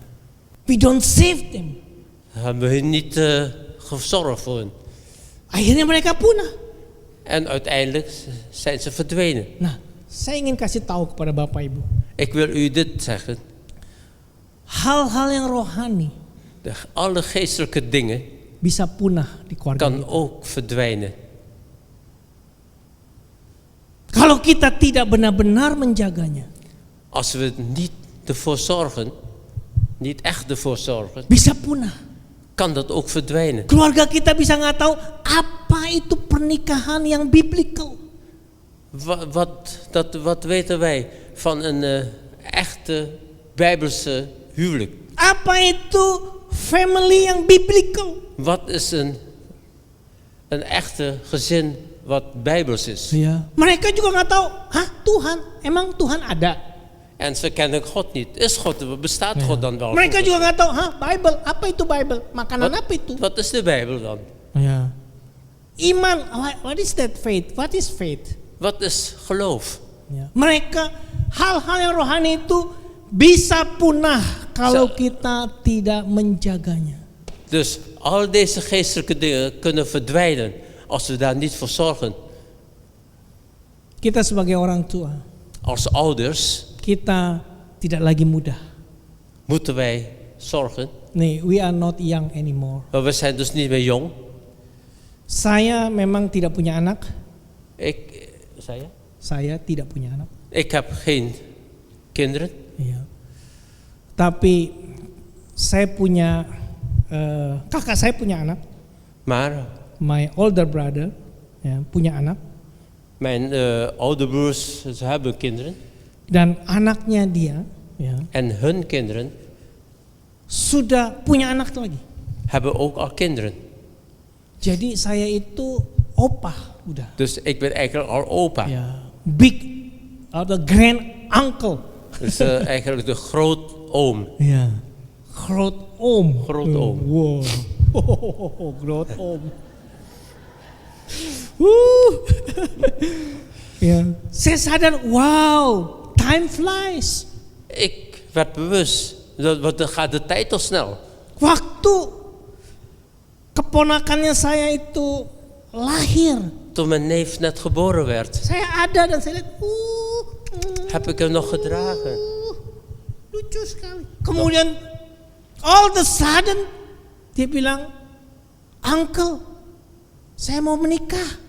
We don't save them. We hebben hun niet gezorgd voor hun. Akhirnya mereka punah. En uiteindelijk zijn ze verdwenen. Nah, saya ingin kasih tahu kepada Bapak Ibu. Ik wil u dit zeggen. Hal-hal yang rohani Alle geestelijke dingen bisa punah di keluarga kan kita. ook verdwijnen. Kalau kita tidak benar-benar menjaganya, Als we niet ervoor zorgen, niet echt ervoor zorgen, bisa punah. kan dat ook verdwijnen. Keluarga kita bisa nggak tahu apa itu pernikahan yang biblical. Wat weten wij van een echte Bijbelse huwelijk? Apa itu family yang biblical? Wat is een echte gezin wat Bijbels is? Ya. Mereka juga nggak tahu, Tuhan, emang Tuhan ada? En ze kennen God niet. Is God, bestaat God dan wel? Mereka juga nggak tahu, Bible, apa itu Bible? Makanan apa itu? Wat is de Bijbel dan? Ya. Iman, what is that faith? What is faith? Wat is geloof? Ya. Mereka hal-hal yang rohani itu bisa punah kalau kita tidak menjaganya. Dus al deze geestelijke dingen kunnen verdwijnen als we daar niet voor zorgen. Kita sebagai orang tua, Als ouders kita tidak lagi muda. moeten wij zorgen. Nih, we are not young anymore. Maar we zijn dus niet meer jong. Saya memang tidak punya anak. Saya tidak punya anak. Ik heb geen kinderen. Iya. Tapi saya punya kakak saya punya anak. Maar My older brother ya, punya anak. mijn oude broers, ze hebben kinderen. Dan anaknya dia ya, En hun kinderen sudah punya anak lagi. hebben ook al kinderen. Jadi saya itu opa udah. Dus ik ben eigenlijk al opa. Ya, big atau grand uncle. Dus eigenlijk de grootoom. Ya. Grootoom. Grootoom. Wow. Grootoom. Ya. Saya sadar, wow, time flies. Ik werd bewust, dan gaat de tijd toch snel. Waktu keponakannya saya itu lahir, Toen mijn neef net geboren werd, saya ada dan saya lihat, heb ik hem nog gedragen. lucu sekali. Kemudian all the sudden dia bilang, uncle, saya mau menikah.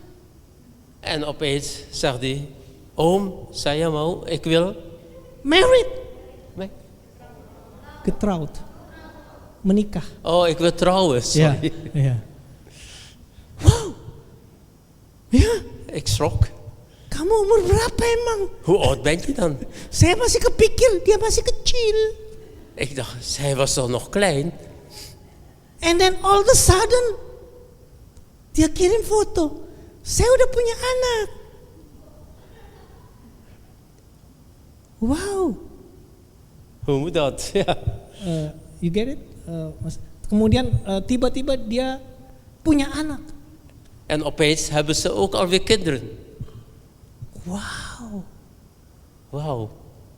En opeens zegt hij, oom, saya mau, ik wil Married. Getrouwd. Menikah. Oh, ik wil trouwen. Ja. Sorry. Ja. Wow. Ja, Ik schrok. kamu umur berapa emang? Hoe oud ben je dan? Saya masih kepikir dia masih kecil. Ik dacht, zij was toch nog klein? And then all of a sudden dia kirim foto. Saya udah punya anak. Wow. Hoe moet dat? Ja. You get it? Kemudian tiba-tiba dia punya anak. En opeens hebben ze ook alweer kinderen. Wow. Wauw,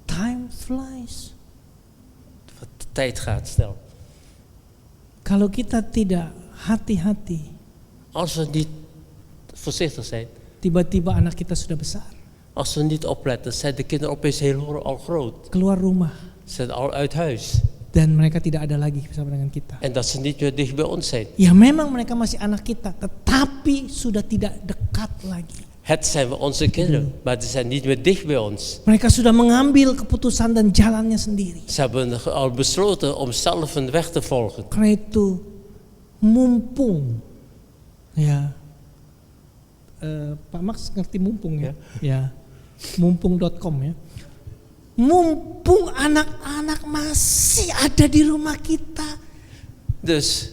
Time flies. wat de tijd gaat snel. Kalau kita tidak hati-hati, Als we niet voorzichtig zijn, tiba-tiba anak kita sudah besar. als we niet opletten, zijn de kinderen opeens al groot. Keluar rumah. Ze zijn al uit huis. Dan mereka tidak ada lagi bersama dengan kita. En dat ze niet meer dicht bij ons zijn. Ya memang mereka masih anak kita, tetapi sudah tidak dekat lagi. Het zijn onze kinderen, maar ze zijn niet meer dicht bij ons. Mereka sudah mengambil keputusan dan jalannya sendiri. Ze hebben al besloten om zelf een weg te volgen. Karena itu mumpung, ya, Pak Max ngerti mumpung ya, ya, mumpung.com ya. Mumpung anak-anak masih ada di rumah kita. Dus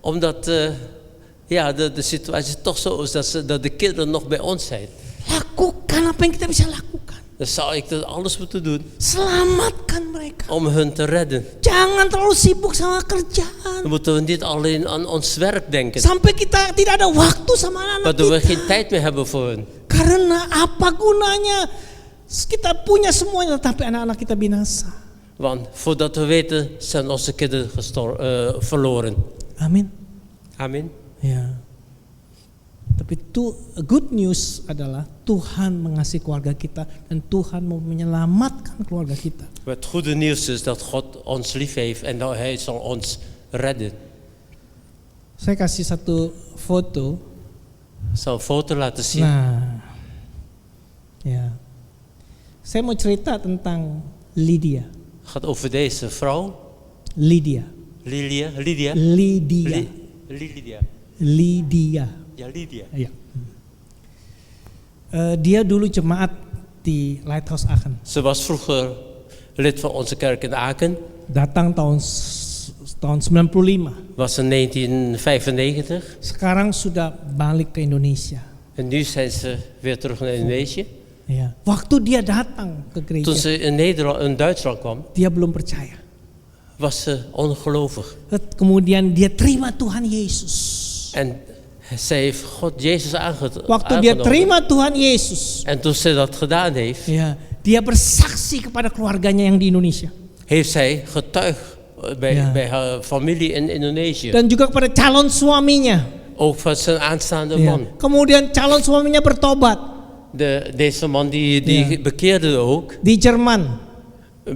omdat de situatie toch zo is dat de kinderen nog bij ons zijn. Lakukan apa yang kita bisa lakukan. Dan zou ik dat alles moeten doen Selamatkan mereka. om hun te redden. Jangan terlalu sibuk sama kerjaan. Dan moeten we niet alleen aan ons werk denken. Sampai kita tidak ada waktu sama anak-anak Waardoor we kita. geen tijd meer hebben voor hun. Karena apa gunanya? Kita punya semuanya tetapi anak-anak kita binasa. Want voordat we weten zijn onze kinderen verloren. Amin. Amen. Ya. Tapi good news adalah Tuhan mengasihi keluarga kita dan Tuhan mau menyelamatkan keluarga kita. Het goede nieuws is dat God ons lief heeft en dat Hij zal ons redden. Saya kasih satu foto. Ik zal een foto laten zien. Nah, ya. Saya mau cerita tentang Lydia. Het gaat over deze vrouw. Lydia. Lydia. Lydia. Lydia. Lydia. Ja, Lydia. Ya. Dia dulu jemaat di Lighthouse Aachen. Ze was vroeger lid van onze kerk in Aken. Datang tahun 95. Was in 1995. Sekarang sudah balik ke Indonesia. En nu zijn ze weer terug naar Indonesië. Ya. Waktu dia datang ke gereja, Toen ze in Duitsland kwam, dia belum percaya. was ze ongelovig. Kemudian dia terima Tuhan Yesus. En zij heeft God Jezus Waktu dia aangenomen. terima Tuhan Yesus, En toen ze dat gedaan heeft, ya, dia bersaksi kepada keluarganya yang di Indonesia heeft zij getuigd bij haar familie in Indonesië. dan juga kepada calon suaminya. Ook van zijn aanstaande Ya. man. Kemudian calon suaminya bertobat Deze man die bekeerde ook. di Jerman.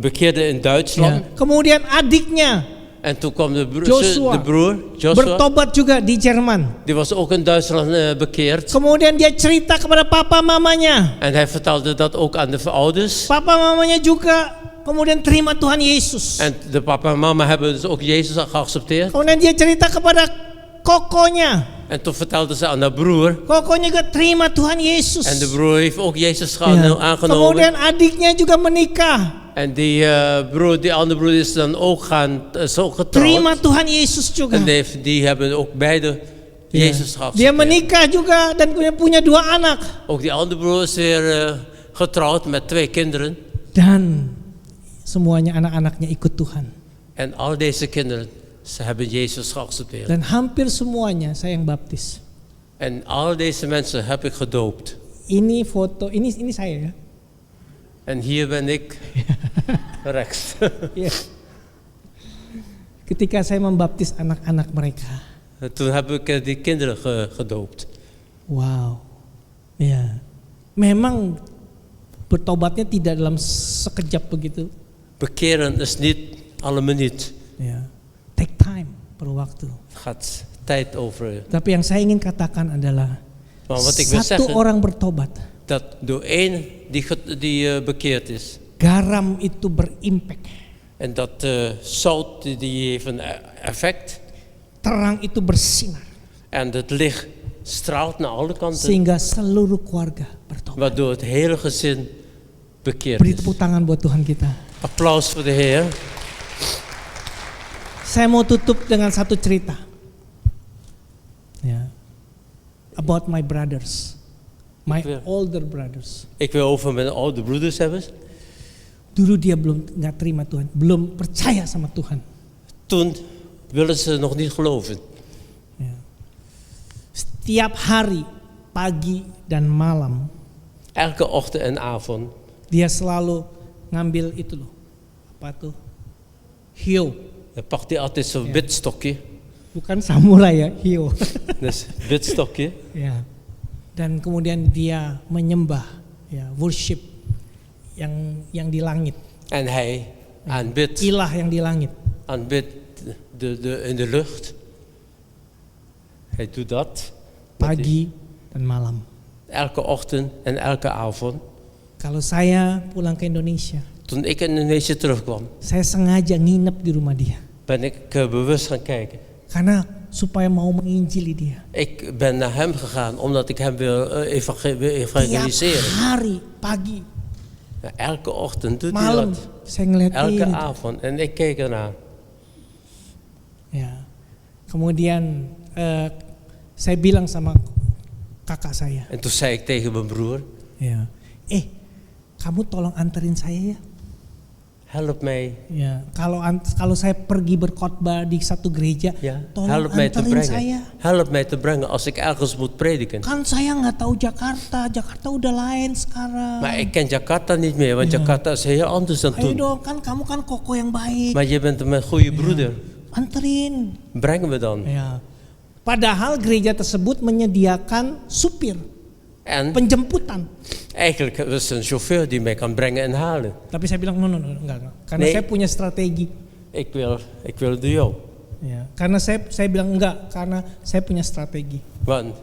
Bekeerde in Duitsland. Ya. Kemudian adiknya En toen kwam de Joshua. broer Joshua. bertobat juga di Jerman. Die was ook in Duitsland bekeerd. Kemudian dia cerita kepada papa mamanya. En hij vertelde dat ook aan de ouders. Papa mamanya juga kemudian terima Tuhan Yesus. En de papa en mama hebben dus ook Jezus geaccepteerd. Kemudian dia cerita kepada kokonya. En toen vertelde ze aan de broer. Kokonya juga terima Tuhan Yesus. En de broer heeft ook Jezus Ya. aangenomen. Kemudian adiknya juga menikah. En die andere broer is dan ook zo Terima getrouwd. Tuhan Yesus juga. En die hebben ook beide Jezus Dia geaccepteerd. menikah juga dan punya 2 anak. Ook die andere broer is weer getrouwd met 2 kinderen. Dan semuanya anak-anaknya ikut Tuhan. En al deze kinderen, ze hebben Jezus geaccepteerd. Dan hampir semuanya saya yang baptis. En al deze mensen heb ik gedoopt. Ini foto, ini saya ya. En hier ben ik rechts. Iya. Ketika saya membaptis anak-anak mereka. Toen heb ik die kinderen gedoopt. Wow. Ya. Memang bertobatnya tidak dalam sekejap begitu. Bekeren is niet alle minuut. Ya. Take time, perlu waktu. Het gaat tijd over. Tapi yang saya ingin katakan adalah Maar wat ik wil satu zeggen, orang bertobat, dat door één die bekeerd is, garam itu berimpact. En dat zout die heeft een effect. Terang itu bersinar En het licht straalt naar alle kanten. sehingga seluruh keluarga bertobat. Waardoor het hele gezin bekeerd Beri is. tepuk tangan buat Tuhan kita. Applaus voor de Heer. Saya mau tutup dengan satu cerita. Ya. About my brothers. My Oke. older brothers. Ik wil over mijn oude broeders hebben. Dulu dia belum nggak terima Tuhan, belum percaya sama Tuhan. Toen willen ze nog niet geloven. Ya. Setiap hari, pagi dan malam, Elke ochtend en avond. dia selalu ngambil itu loh, apa tuh? Hieu, Dan pakt hij altijd zo'n wit stokje. bukan samurai ya, hieu. Dus wit stokje. Ya. Dan kemudian dia menyembah, ya, worship yang di langit, En hij aanbidt. ilah yang di langit. Aanbidt in de lucht. Hij doet dat. Pagi dan malam. Elke ochtend en elke avond. Kalau saya pulang ke Indonesia, Toen ik in Indonesië terugkwam, saya sengaja nginep di rumah dia. ben ik bewust gaan kijken. Karena supaya mau menginjili dia. Ik ben naar hem gegaan omdat ik hem wil Tiap evangeliseren. hari, pagi, Nou, elke ochtend doet hij malam, dat. saya ngeliat Elke ini. avond. En ik keek ernaar. Ya. Kemudian saya bilang sama kakak saya, En toen zei ik tegen mijn broer, ya, kamu tolong anterin saya ya. help mij. Ya, kalau saya pergi berkhotbah di satu gereja, Ja, tolong help mij te anterin brengen. saya. Help mij te brengen als ik ergens moet prediken. Kan saya nggak tahu Jakarta udah lain sekarang. Maar ik ken Jakarta niet meer, want Jakarta is heel anders dan Ayo toen. dong, kan kamu kan koko yang baik, Maar je bent een goede broeder. anterin. Breng me dan. Ya. Padahal gereja tersebut menyediakan supir, En penjemputan. eigenlijk is het een chauffeur die mij kan brengen en halen. Tapi saya bilang no, enggak. Karena Nee. saya punya strategi. Ik wil door jou. Ya. Karena saya bilang enggak, karena saya punya strategi. Want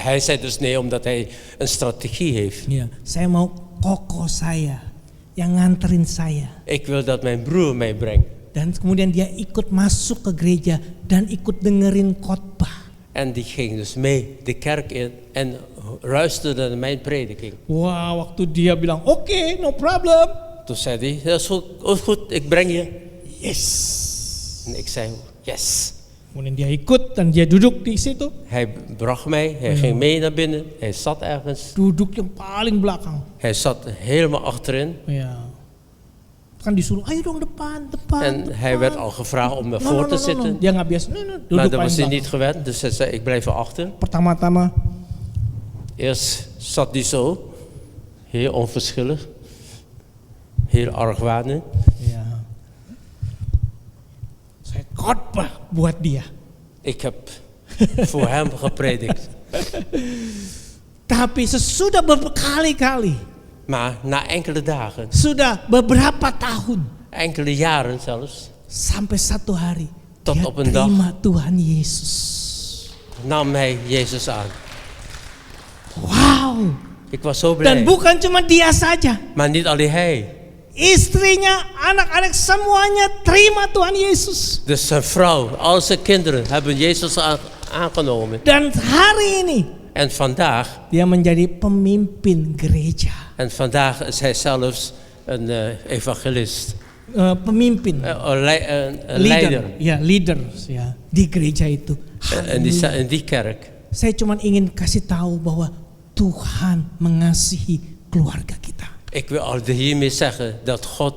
hij zei dus nee omdat hij een strategie heeft. Ya. Saya mau koko saya yang nganterin saya. Ik wil dat mijn broer mij brengt. Dan kemudian dia ikut masuk ke gereja dan ikut dengerin khotbah. En die ging dus mee de kerk in en luisterde naar mijn prediking. Wah, waktu dia bilang oke, no problem. Toen zei hij, dat is goed, ik breng je. Yes. En ik zei, yes. Kemudian dia ikut dan dia duduk di situ. Hij bracht mij, hij ging mee naar binnen, hij zat ergens. Duduk yang paling belakang. Hij zat helemaal achterin. Ya. Kan disuruh, ayo dong depan. En hij werd al gevraagd om naar No, voren no, te no, no. zitten. Dia nggak biasa. No, duduk Maar dat paling was hij belakang. niet gewend, dus hij zei, ik blijf erachter. Pertama-tama, Eerst zat hij zo, heel onverschillig, heel argwanend. ya. Saya khotbah buat dia. Ik heb voor hem gepredikt. Tapi sesudah berkali-kali, Maar na enkele dagen, sudah beberapa tahun, enkele jaren zelfs, sampai satu hari, Tot dia op een dag. terima Tuhan Yesus. nam hij Jezus aan. Wow. Ik was zo Dan blij. bukan cuma dia saja. Maar niet alleen hij. Istrinya, anak-anak semuanya terima Tuhan Yesus. Dus zijn vrouw, al zijn kinderen hebben Jezus aangenomen. Dan hari ini En vandaag, dia menjadi pemimpin gereja. en vandaag is hij zelfs een evangelist. Pemimpin, Een leider. Ya, leaders ya di gereja itu. In die kerk. Saya cuma ingin kasih tahu bahwa Tuhan mengasihi keluarga kita. Ik wil al hiermee zeggen dat God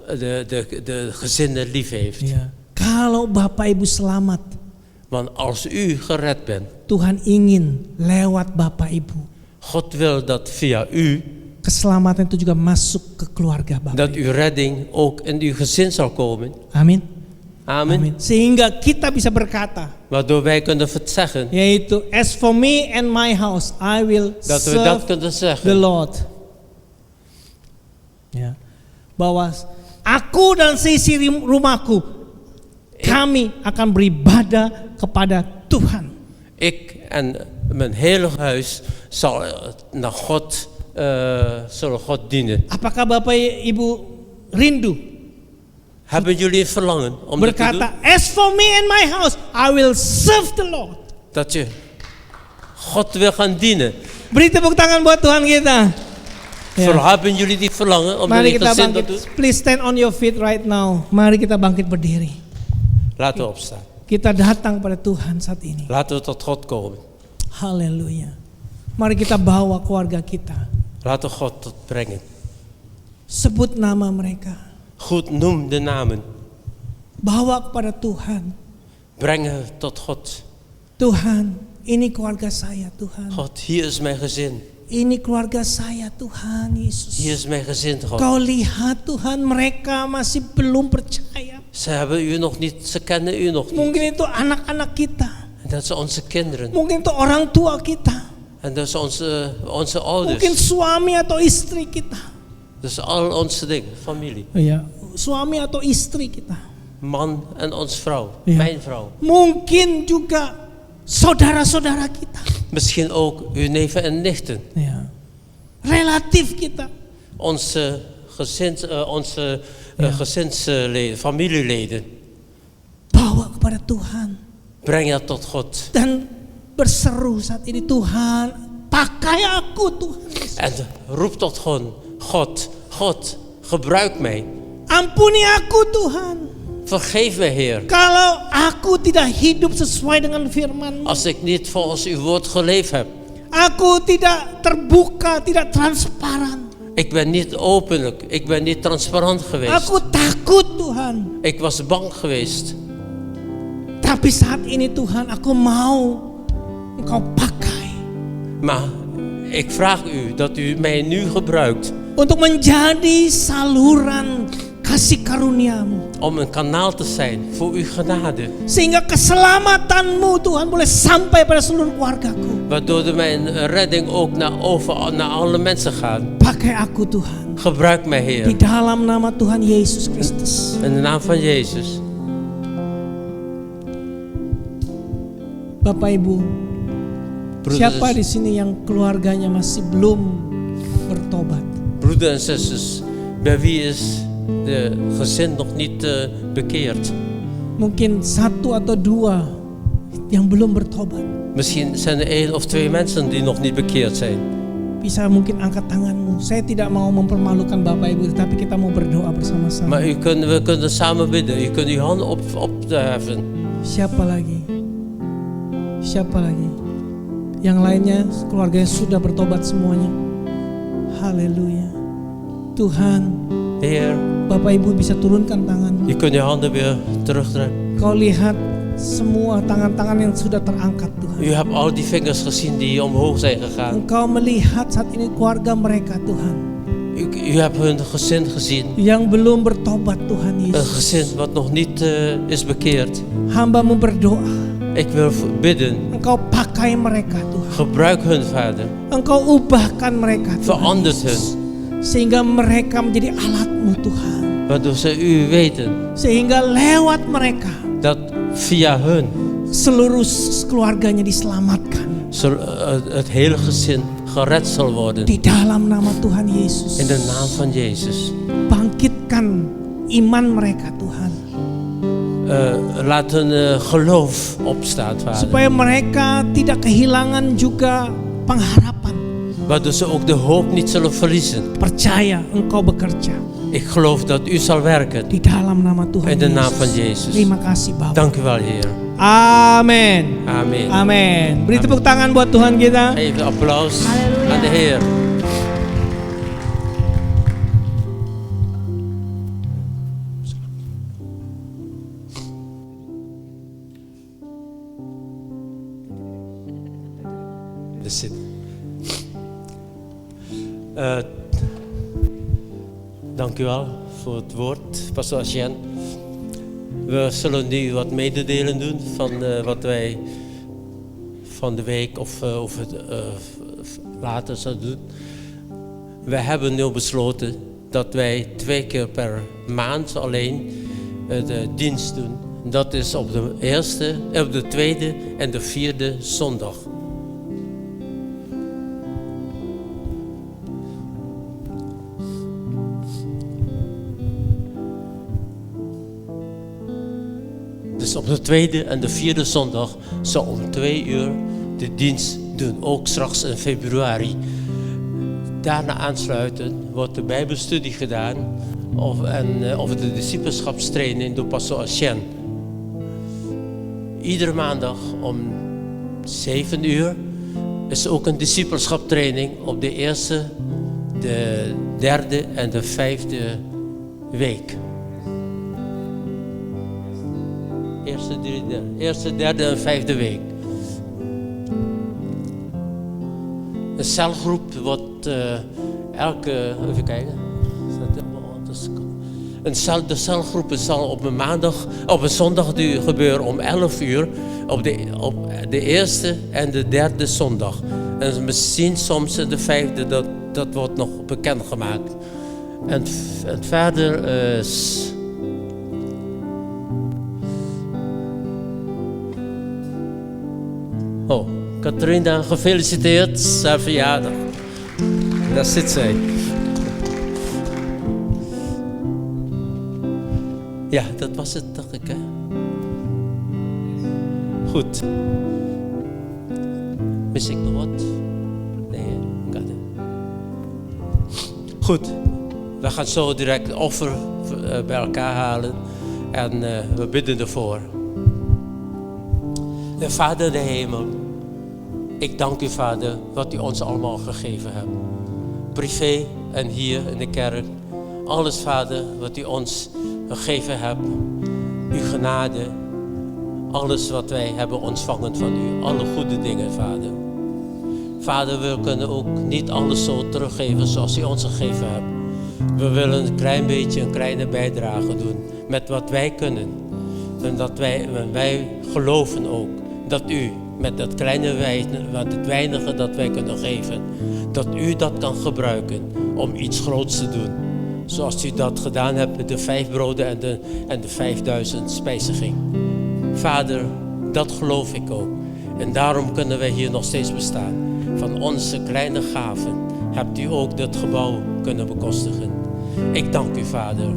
de gezinnen lief heeft. Ya. Kalau Bapak Ibu selamat, Want als u gered bent, Tuhan ingin lewat Bapak Ibu God wil dat via u, keselamatan itu juga masuk ke keluarga Bapak dat Ibu. uw redding ook in uw gezin zal komen. Amin. Amen. Amin. Sehingga kita bisa berkata, Waardoor wij kunnen zeggen yaitu as for me and my house, I will dat we dat serve kunnen the zeggen. Lord. Ya. Bahwa aku dan seisi rumahku, kami akan beribadah kepada Tuhan. Ik en mijn hele huis zal naar God, zullen God dienen. Apakah Bapak Ibu rindu Hebben jullie een verlangen om dat te doen? Berkata, as for me and my house, I will serve the Lord. Dat je God wil gaan dienen. Beri tepuk tangan buat Tuhan kita. Ya. Hebben jullie die verlangen om Mari jullie kita gezin dat doen? bangkit. Please stand on your feet right now. Mari kita bangkit berdiri. Laten we opstaan. Kita datang pada Tuhan saat ini. Laten we tot God komen. Haleluya. Mari kita bawa keluarga kita. Laten we God tot brengen. Sebut nama mereka. Goed, noem de namen. Bawa kepada Tuhan. Brengen tot God. Tuhan, ini keluarga saya Tuhan. God, hier is mijn gezin. Ini keluarga saya Tuhan Yesus. Hier is mijn gezin, God. Kau lihat Tuhan, mereka masih belum percaya. Ze hebben u nog niet, ze kennen u nog niet. Mungkin itu anak-anak kita. En dat zijn onze kinderen. Mungkin itu orang tua kita. En dat is onze Mungkin ouders. suami atau istri kita. Dus al onze dingen, familie. Ya, suami atau istri kita. Man en ons vrouw. Ja. Mijn vrouw. Mungkin juga saudara-saudara kita. Misschien ook uw neven en nichten. Ya. Relatief kita. Onze gezinsleden, familieleden. Bawa kepada Tuhan. Breng dat tot God. Dan berseru saat ini, Tuhan, pakai aku Tuhan. En roep tot God, gebruik mij. Ampuni aku Tuhan. Vergeef mij, Heer. Kalau aku tidak hidup sesuai dengan firman-Mu. Als ik niet volgens uw woord geleefd heb. Aku tidak terbuka, tidak transparan. Ik ben niet openlijk, ik ben niet transparant geweest. Aku takut Tuhan. Ik was bang geweest. Tapi saat ini Tuhan, aku mau Engkau pakai. Maar ik vraag u dat u mij nu gebruikt. Untuk menjadi saluran kasih karunia-Mu. Om een kanaal te zijn voor uw genade. Sehingga keselamatan-Mu Tuhan boleh sampai pada seluruh keluargaku. Waardoor mijn redding ook naar alle mensen gaat. Pakai aku Tuhan. Gebruik mij, Di Heer. dalam nama Tuhan Yesus Kristus. In de naam van Jezus. Bapak Ibu, siapa di Broeders, sini yang keluarganya masih belum bertobat? broeders en zusters, bij wie is de gezin nog niet bekeerd? Mungkin satu atau dua yang belum bertobat. Misschien zijn er 1 of 2 mensen die nog niet bekeerd zijn. Bisa mungkin angkat tanganmu. Saya tidak mau mempermalukan Bapak Ibu, tapi kita mau berdoa bersama-sama. Maar we kunnen samen bidden. U kunt uw handen opheffen. Siapa lagi? Siapa lagi? Yang lainnya keluarganya sudah bertobat semuanya. Haleluya. Tuhan, Heer, Bapak Ibu bisa turunkan tanganmu. u kunt uw handen weer terugtrekken. Kau lihat semua tangan-tangan yang sudah terangkat Tuhan. U hebt al die vingers gezien die omhoog zijn gegaan. Engkau melihat saat ini keluarga mereka Tuhan. U hebt hun gezin gezien. Yang belum bertobat Tuhan Een Yesus. gezin wat nog niet is bekeerd. Hamba-Mu berdoa. Ik wil bidden. Engkau pakai mereka Tuhan. Gebruik hun, Vader. Engkau ubahkan mereka Tuhan Verander Yesus. Sehingga mereka menjadi alat-Mu Tuhan. Waardoor ze u weten Sehingga lewat mereka dat via hun seluruh keluarganya diselamatkan. het hele gezin gered zal worden. Di dalam nama Tuhan Yesus. In de naam van Jezus. Bangkitkan iman mereka Tuhan. Laat hun geloof opstaan, Vader. Supaya mereka tidak kehilangan juga pengharapan. Waardoor ze ook de hoop niet zullen verliezen. Percaya Engkau bekerja. Ik geloof dat u zal werken. Di dalam nama Tuhan In de naam Yesus. van Jezus. Terima kasih Bapak. Dank u wel, Heer. Amin. Amen. Amin. Beri tepuk tangan buat Tuhan kita. Even applaus Halleluja. aan de Heer. Zit. Dank u wel voor het woord, Pastor Asjen. We zullen nu wat mededelen doen van wat wij van de week of later zullen doen. Wij hebben nu besloten dat wij 2 keer per maand alleen de dienst doen. Dat is op de eerste, op de tweede en de vierde zondag. Dus op de tweede en de vierde zondag zal om 2 uur de dienst doen. Ook straks in februari. Daarna aansluiten wordt de Bijbelstudie gedaan. Of de discipelschapstraining door Pastor Asjen. Iedere maandag om 7 uur is ook een discipelschaptraining op de eerste, de derde en de 5e week. Eerste, derde en 5e week. Een celgroep wordt even kijken. De celgroepen zal op een zondag gebeuren om 11 uur. Op de eerste en de derde zondag. En misschien soms de 5e, dat wordt nog bekendgemaakt. En verder is... Oh, Catharina, gefeliciteerd. Haar verjaardag. Daar zit zij. Ja, dat was het, dacht ik, hè? Goed. Mis ik nog wat? Nee, kan niet. Goed. We gaan zo direct offer bij elkaar halen. En we bidden ervoor. De Vader in de hemel. Ik dank u, Vader, wat u ons allemaal gegeven hebt. Privé en hier in de kerk. Alles, Vader, wat u ons gegeven hebt. Uw genade. Alles wat wij hebben ontvangen van u. Alle goede dingen, Vader. Vader, we kunnen ook niet alles zo teruggeven zoals u ons gegeven hebt. We willen een klein beetje, een kleine bijdrage doen. Met wat wij kunnen. En dat wij geloven ook dat u met dat kleine wat het weinige dat wij kunnen geven, dat u dat kan gebruiken om iets groots te doen. Zoals u dat gedaan hebt met de 5 broden en de 5000 spijziging. Vader, dat geloof ik ook. En daarom kunnen wij hier nog steeds bestaan. Van onze kleine gaven hebt u ook dat gebouw kunnen bekostigen. Ik dank u, Vader.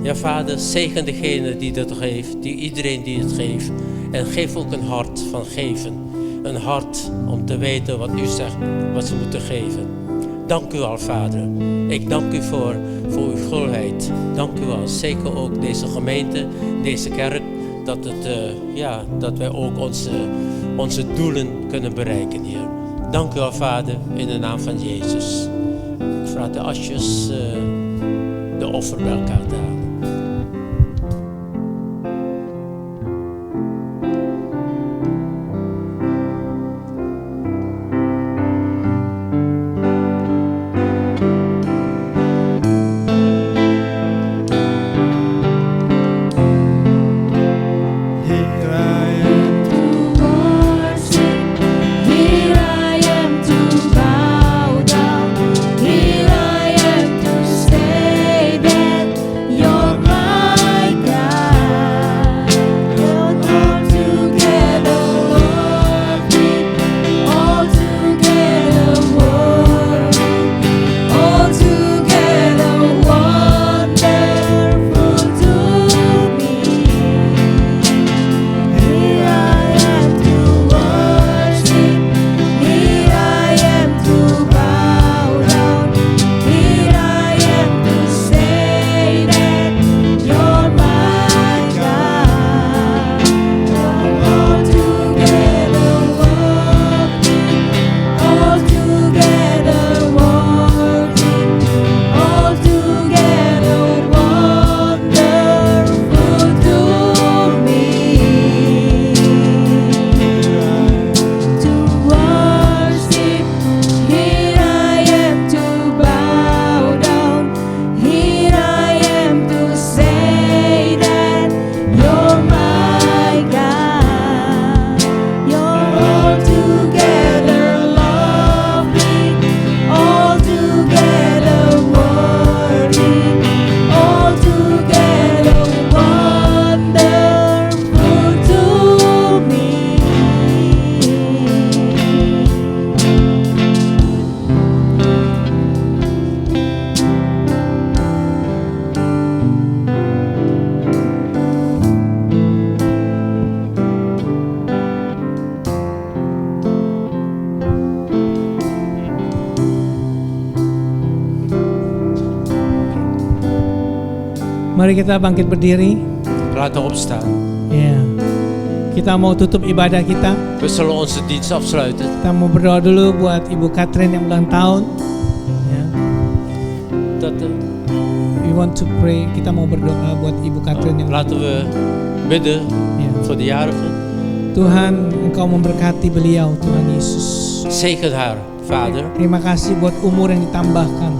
Ja, Vader, zegen degene die dat geeft, iedereen die het geeft. En geef ook een hart van geven. Een hart om te weten wat u zegt, wat ze moeten geven. Dank u wel, Vader. Ik dank u voor uw gulheid. Dank u wel. Zeker ook deze gemeente, deze kerk. Dat wij ook onze doelen kunnen bereiken hier. Dank u wel, Vader, in de naam van Jezus. Ik vraag de asjes de offer bij elkaar te halen. Your Mari kita bangkit berdiri. Laten we opstaan. Ya. Kita mau tutup ibadah kita. We zullen onze dienst afsluiten. Kita mau berdoa dulu buat Ibu Catherine yang ulang tahun. Ya. We want to pray. Kita mau berdoa buat Ibu Catherine yang Laten we bidden ya. voor de jarige. Tuhan, Engkau memberkati beliau, Tuhan Yesus. Zegen haar, Vader. Terima kasih buat umur yang ditambahkan.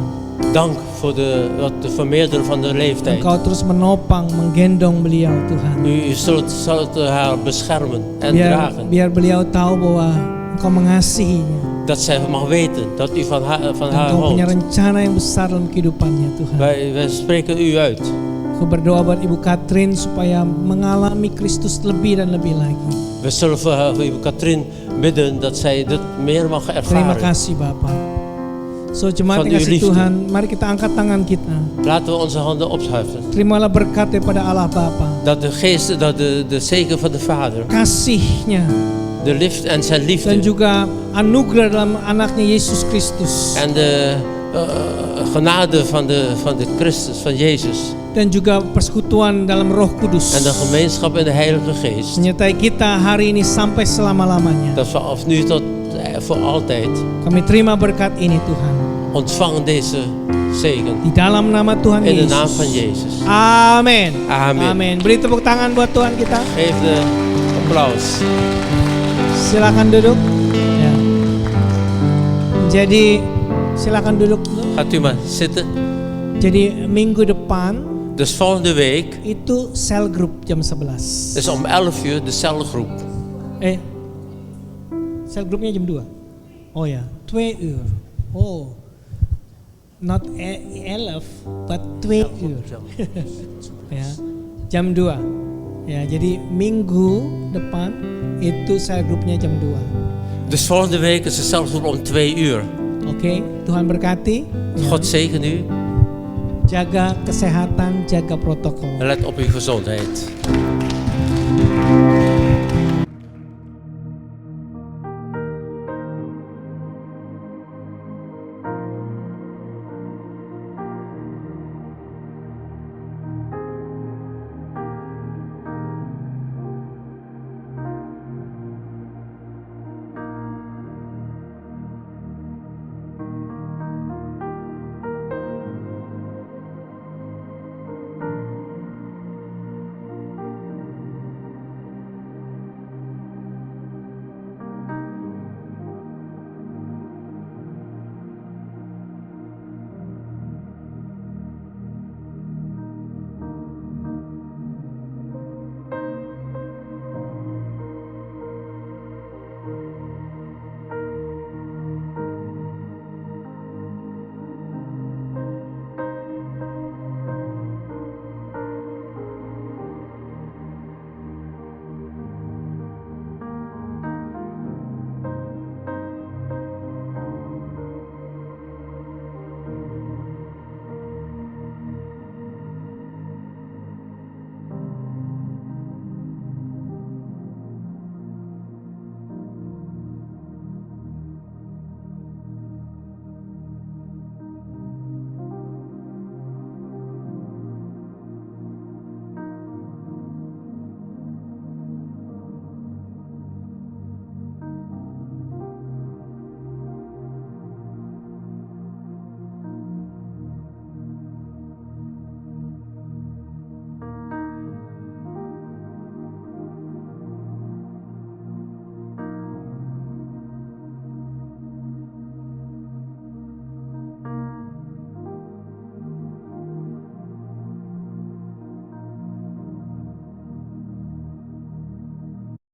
Dank voor de vermeerderen van de leeftijd. Engkau terus menopang, menggendong beliau, Tuhan. U zult haar beschermen en dragen. Biar beliau tahu bahwa Engkau mengasihinya. Dat zij mag weten dat u van haar Engkau punya houdt. rencana yang besar dalam kehidupannya, Tuhan. Wij spreken u uit. Aku berdoa buat Ibu Catherine supaya mengalami Kristus lebih dan lebih lagi. We zullen voor Ibu Catherine bidden dat zij dit meer mag Terima ervaren. kasih Bapak. So jemaat Van yang uw kasih liefde. Tuhan, mari kita angkat tangan kita. Laten we onze handen opschuiven. Terimalah berkat daripada Allah Bapa. Dat de geest, dat de zegen van de Vader, Kasihnya de liefde en zijn dan liefde juga anugerah dalam anaknya Yesus Kristus. en de genade van de Christus, van Jezus Dan juga persekutuan dalam Roh Kudus. en de gemeenschap in de Heilige Geest. Menyertai kita hari ini sampai selama-lamanya. Dat vanaf nu tot voor altijd Kami terima berkat ini Tuhan. ontvangen deze zegen Di dalam nama Tuhan in de Yesus. naam van Jezus. Amin. Amin. Amin. Beri tepuk tangan buat Tuhan kita. Geef de applaus. Silakan duduk. Ya. Jadi silakan duduk dulu. Gaat u maar zitten. Jadi minggu depan Dus volgende week itu cell group jam 11. is om 11 uur de celgroep. Cell groupnya jam 2. Oh ya, 2 uur. Oh. Not 11 but 2 uur. Ya. Jam 2. Ya, jadi minggu depan itu cell groupnya jam 2. Dus volgende week is de celgroep om 2 uur. Oke, Tuhan berkati. Ya. God zegen u Jaga kesehatan, jaga protokol. en let op uw gezondheid.